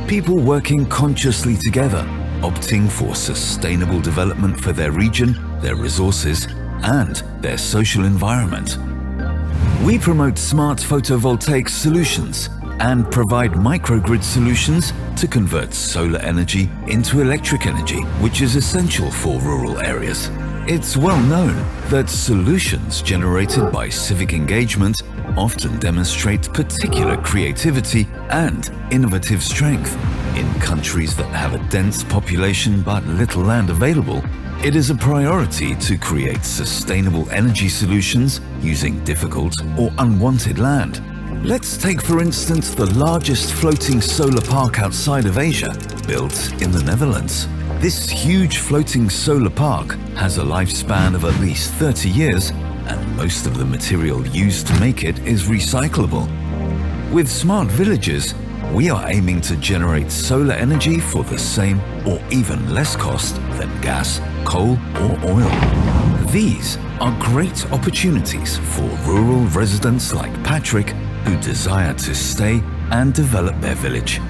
People working consciously together, opting for sustainable development for their region, their resources, and their social environment. We promote smart photovoltaic solutions and provide microgrid solutions to convert solar energy into electric energy, which is essential for rural areas. It's well known that solutions generated by civic engagement often demonstrate particular creativity and innovative strength. In countries that have a dense population but little land available, it is a priority to create sustainable energy solutions using difficult or unwanted land. Let's take, for instance, the largest floating solar park outside of Asia, built in the Netherlands. This huge floating solar park has a lifespan of at least 30 years, and most of the material used to make it is recyclable. With smart villages, we are aiming to generate solar energy for the same or even less cost than gas, coal, or oil. These are great opportunities for rural residents like Patrick who desire to stay and develop their village.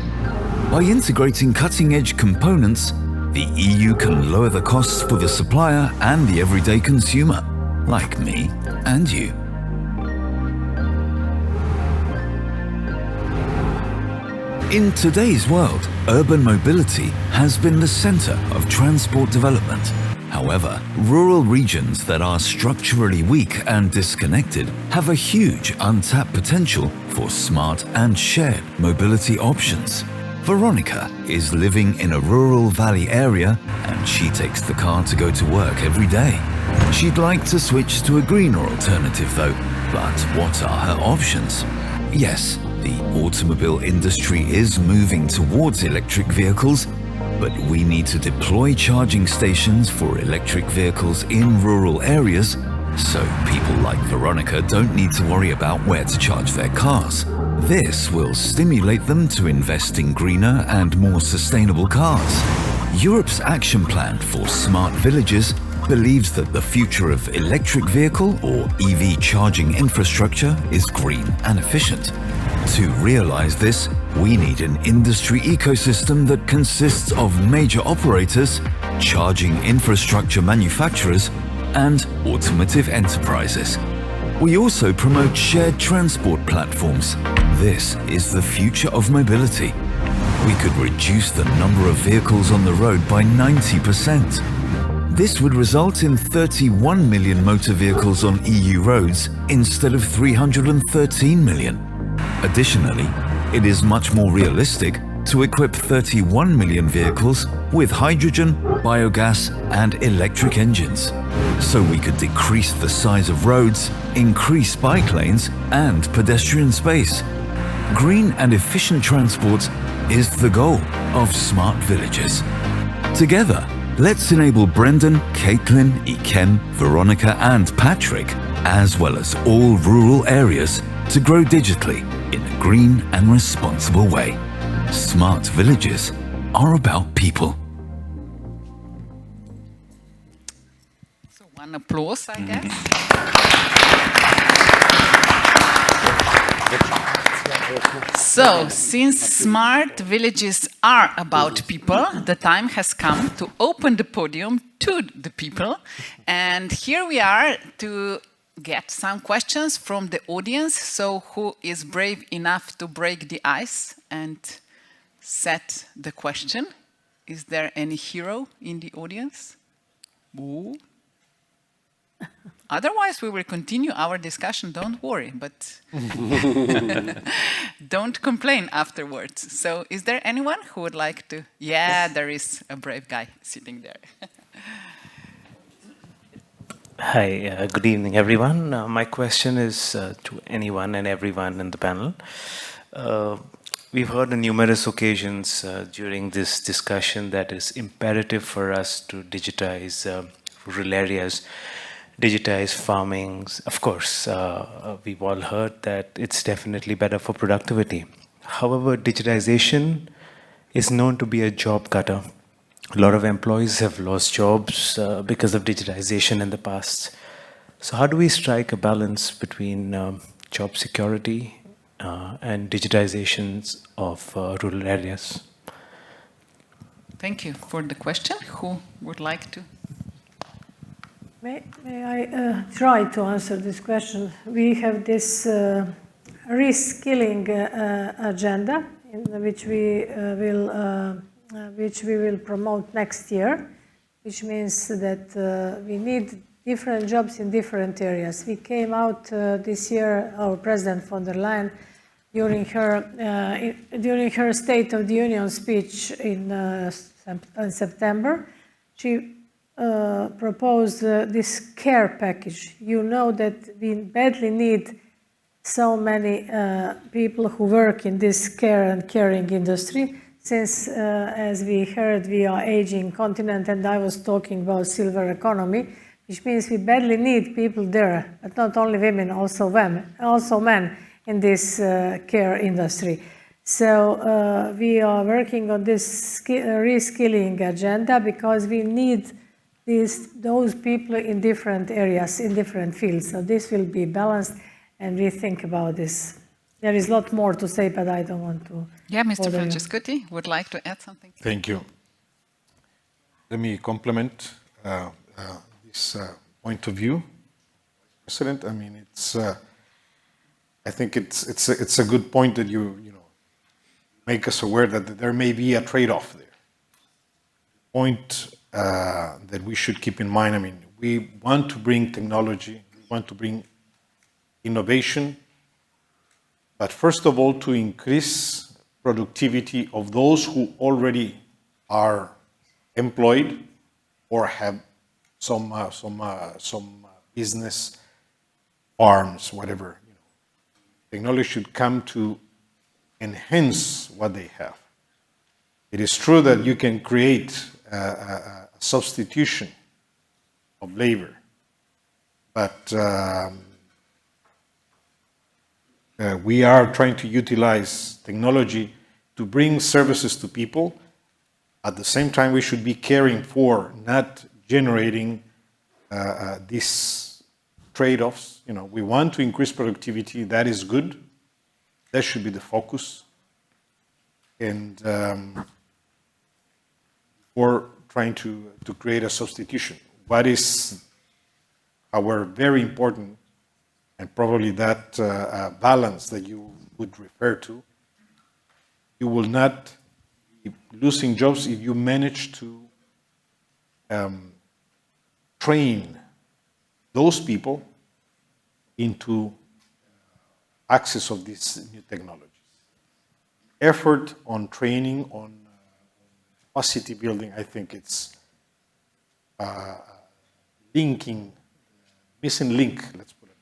By integrating cutting-edge components, the EU can lower the costs for the supplier and the everyday consumer, like me and you. In today's world, urban mobility has been the center of transport development. However, rural regions that are structurally weak and disconnected have a huge untapped potential for smart and shared mobility options. Veronica is living in a rural valley area and she takes the car to go to work every day. She'd like to switch to a greener alternative though, but what are her options? Yes, the automobile industry is moving towards electric vehicles, but we need to deploy charging stations for electric vehicles in rural areas so people like Veronica don't need to worry about where to charge their cars. This will stimulate them to invest in greener and more sustainable cars. Europe's Action Plan for Smart Villages believes that the future of electric vehicle or EV charging infrastructure is green and efficient. To realize this, we need an industry ecosystem that consists of major operators, charging infrastructure manufacturers, and automotive enterprises. We also promote shared transport platforms. This is the future of mobility. We could reduce the number of vehicles on the road by 90%. This would result in 31 million motor vehicles on EU roads instead of 313 million. Additionally, it is much more realistic to equip 31 million vehicles with hydrogen, biogas, and electric engines. So we could decrease the size of roads, increase bike lanes, and pedestrian space. Green and efficient transport is the goal of smart villages. Together, let's enable Brendan, Caitlin, Ikem, Veronica, and Patrick, as well as all rural areas, to grow digitally in a green and responsible way. Smart villages are about people. So one applause, I guess. So, since smart villages are about people, the time has come to open the podium to the people. And here we are to get some questions from the audience. So, who is brave enough to break the ice and set the question? Is there any hero in the audience? Ooh. Otherwise, we will continue our discussion, don't worry, but don't complain afterwards. So is there anyone who would like to? Yeah, there is a brave guy sitting there. Hi, good evening, everyone. My question is to anyone and everyone in the panel. We've heard on numerous occasions during this discussion that it's imperative for us to digitize rural areas, digitize farming. Of course, we've all heard that it's definitely better for productivity. However, digitization is known to be a job cutter. A lot of employees have lost jobs because of digitization in the past. So how do we strike a balance between job security and digitizations of rural areas? Thank you for the question. Who would like to? May I try to answer this question? We have this reskilling agenda in which we will promote next year, which means that we need different jobs in different areas. We came out this year, our President von der Leyen, during her State of the Union speech in September, she proposed this care package. You know that we badly need so many people who work in this care and caring industry, since, as we heard, we are aging continent, and I was talking about silver economy, which means we badly need people there, but not only women, also men in this care industry. So we are working on this reskilling agenda because we need those people in different areas, in different fields. So this will be balanced, and we think about this. There is a lot more to say, but I don't want to. Yeah, Mr. Francescotti would like to add something. Thank you. Let me complement this point of view, President. I mean, I think it's a good point that you make us aware that there may be a trade-off there. Point that we should keep in mind. I mean, we want to bring technology, we want to bring innovation, but first of all, to increase productivity of those who already are employed or have some business, farms, whatever. Technology should come to enhance what they have. It is true that you can create a substitution of labor, but we are trying to utilize technology to bring services to people. At the same time, we should be caring for not generating these trade-offs. We want to increase productivity, that is good, That should be the focus. And or trying to create a substitution. What is our very important, and probably that balance that you would refer to, you will not be losing jobs if you manage to train those people into access of these new technologies. Effort on training, on capacity building, I think it's linking, missing link, let's put it.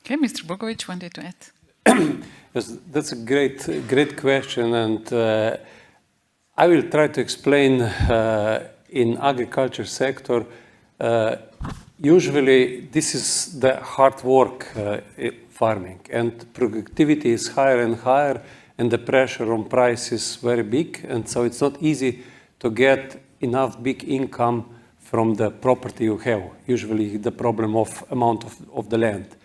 Okay, Mr. Bogovič wanted to add. Yes, that's a great question, and I will try to explain in agriculture sector. Usually, this is the hard work farming, and productivity is higher and higher, and the pressure on price is very big, and so it's not easy to get enough big income from the property you have. Usually, the problem of amount of the land,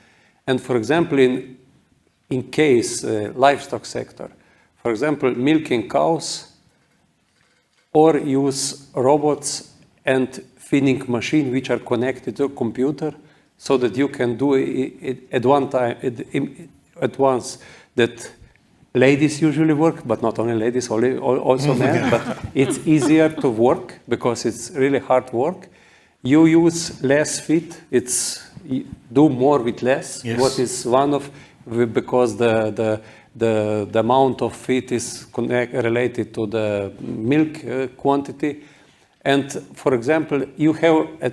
and for example, in case livestock sector, for example, milking cows, or use robots and feeding machine which are connected to a computer, so that you can do it at one time, at once. That ladies usually work, but not only ladies, also men. But it's easier to work because it's really hard work. You use less feed. It's do more with less. Yes. What is one of, because the amount of feed is related to the milk quantity. And for example, you have a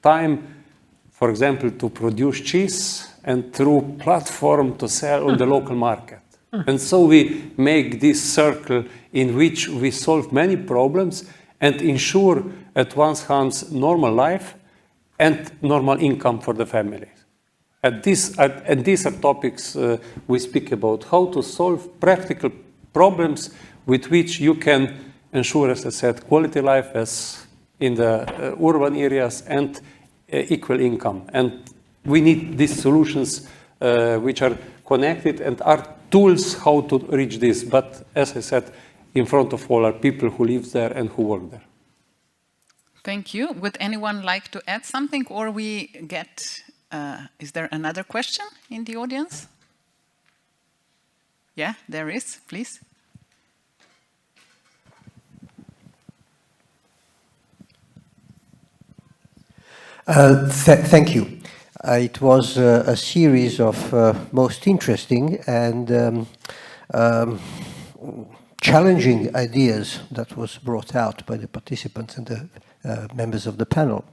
time, for example, to produce cheese and through platform to sell on the local market. And so we make this circle in which we solve many problems and ensure at one hand normal life and normal income for the family. And these are topics we speak about, how to solve practical problems with which you can ensure, as I said, quality life as in the urban areas and equal income. And we need these solutions which are connected and are tools how to reach this. But as I said, in front of all are people who live there and who work there. Thank you. Would anyone like to add something, or we get, is there another question in the audience? Yeah, there is, please. Thank you. It was a series of most interesting and challenging ideas that was brought out by the participants and the members of the panel.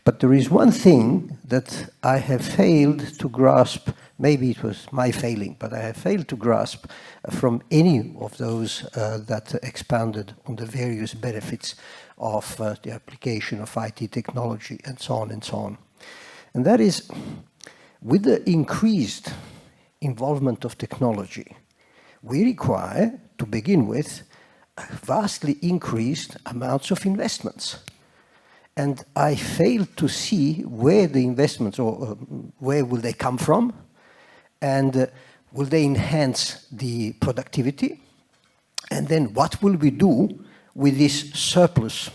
But there is one thing that I have failed to grasp, maybe it was my failing, but I have failed to grasp from any of those that expounded on the various benefits of the application of IT technology and so on and so on. And that is, with the increased involvement of technology, we require, to begin with, vastly increased amounts of investments. And I fail to see where the investments, or where will they come from, and will they enhance the productivity, and then what will we do with this surplus,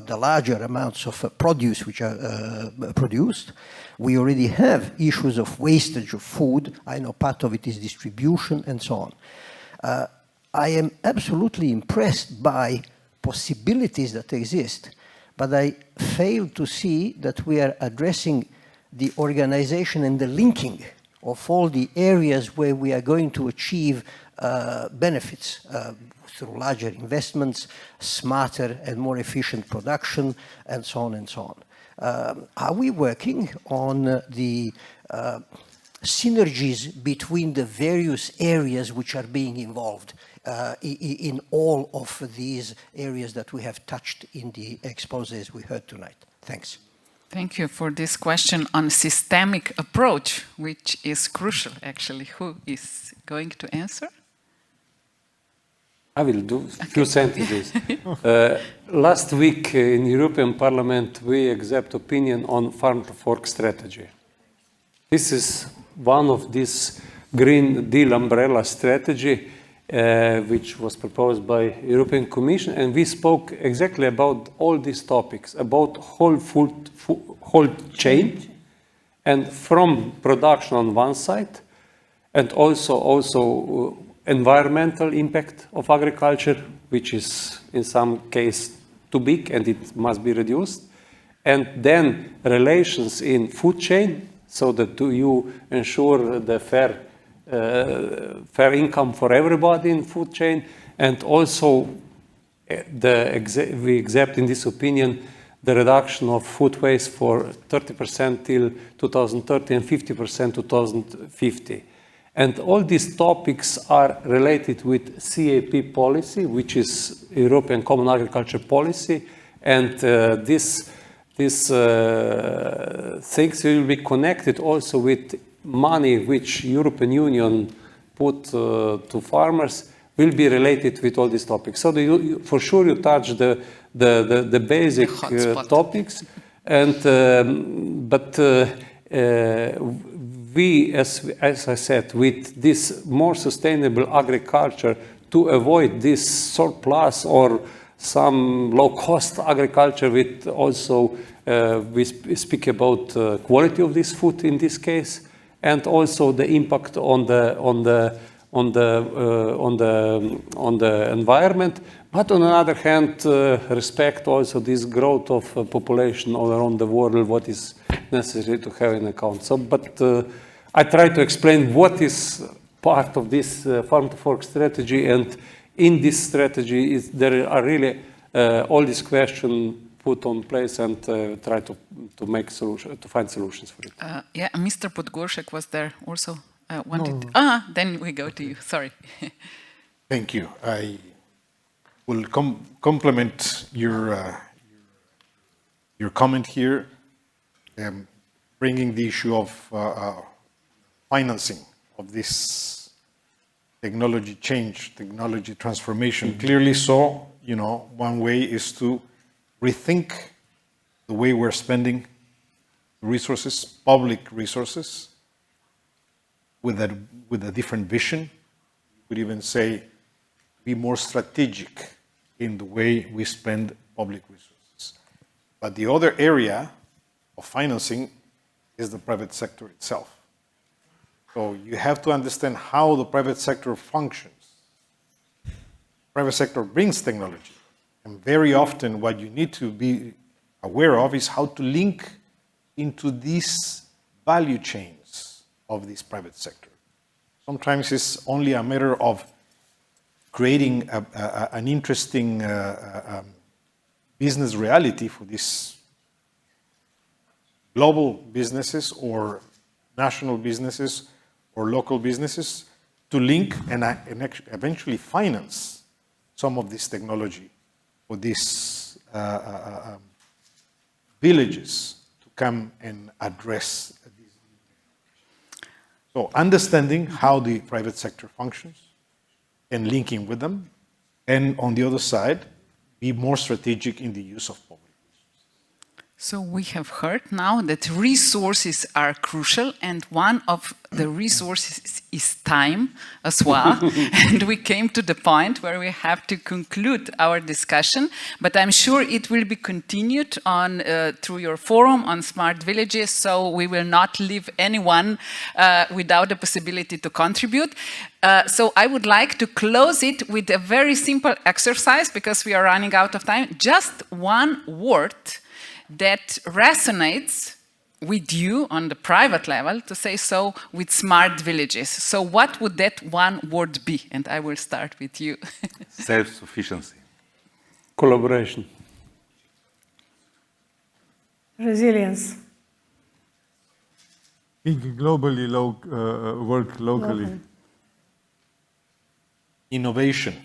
the larger amounts of produce which are produced. We already have issues of wastage of food. I know part of it is distribution and so on. I am absolutely impressed by possibilities that exist, but I fail to see that we are addressing the organization and the linking of all the areas where we are going to achieve benefits through larger investments, smarter and more efficient production, and so on and so on. Are we working on the synergies between the various areas which are being involved in all of these areas that we have touched in the exposés we heard tonight? Thanks. Thank you for this question on systemic approach, which is crucial, actually. Who is going to answer? I will do a few sentences. Last week in European Parliament, we accept opinion on farm to fork strategy. This is one of these Green Deal umbrella strategy, which was proposed by European Commission, and we spoke exactly about all these topics, about whole chain, and from production on one side, and also environmental impact of agriculture, which is in some case too big and it must be reduced, and then relations in food chain, so that you ensure the fair income for everybody in food chain, and also we accept in this opinion the reduction of food waste for 30% till 2030 and 50% 2050. And all these topics are related with CAP policy, which is European Common Agriculture Policy, and these things will be connected also with money which European Union put to farmers, will be related with all these topics. So for sure you touch the basic topics, and but we, as I said, with this more sustainable agriculture, to avoid this surplus or some low-cost agriculture, with also we speak about quality of this food in this case, and also the impact on the environment. But on the other hand, respect also this growth of population all around the world, what is necessary to have in account. So, but I try to explain what is part of this farm to fork strategy, and in this strategy there are really all these questions put on place, and try to make solution, to find solutions for it. Yeah, Mr. Podgorshek was there also. Wanted. Then we go to you. Sorry. Thank you. I will complement your comment here, bringing the issue of financing of this technology change, technology transformation. Clearly so, you know, one way is to rethink the way we're spending resources, public resources, with a different vision. We would even say, be more strategic in the way we spend public resources. But the other area of financing is the private sector itself. So you have to understand how the private sector functions. Private sector brings technology, and very often what you need to be aware of is how to link into these value chains of this private sector. Sometimes it's only a matter of creating an interesting business reality for these global businesses or national businesses or local businesses to link and eventually finance some of this technology for these villages to come and address these. So understanding how the private sector functions and linking with them, and on the other side, be more strategic in the use of public. So we have heard now that resources are crucial, and one of the resources is time as well. And we came to the point where we have to conclude our discussion, but I'm sure it will be continued on through your forum on smart villages, so we will not leave anyone without the possibility to contribute. So I would like to close it with a very simple exercise, because we are running out of time. Just one word that resonates with you on the private level, to say so, with smart villages. So what would that one word be? And I will start with you. Self-sufficiency. Collaboration. Resilience. Think globally, work locally. Innovation.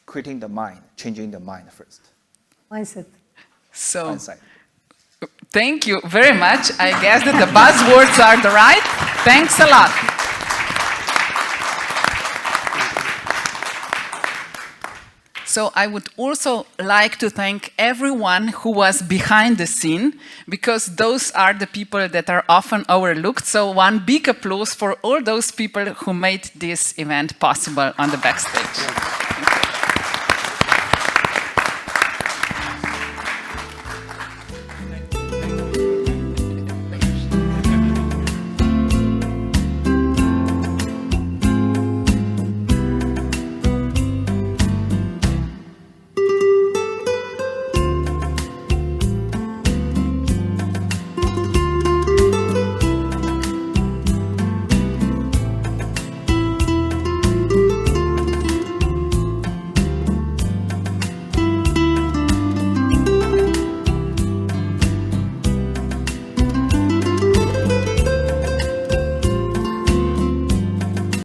Creating the mind, changing the mind first. Mindset. So, Mindset. Thank you very much. I guess that the buzzwords are the right. Thanks a lot. So I would also like to thank everyone who was behind the scene, because those are the people that are often overlooked. So one big applause for all those people who made this event possible on the backstage.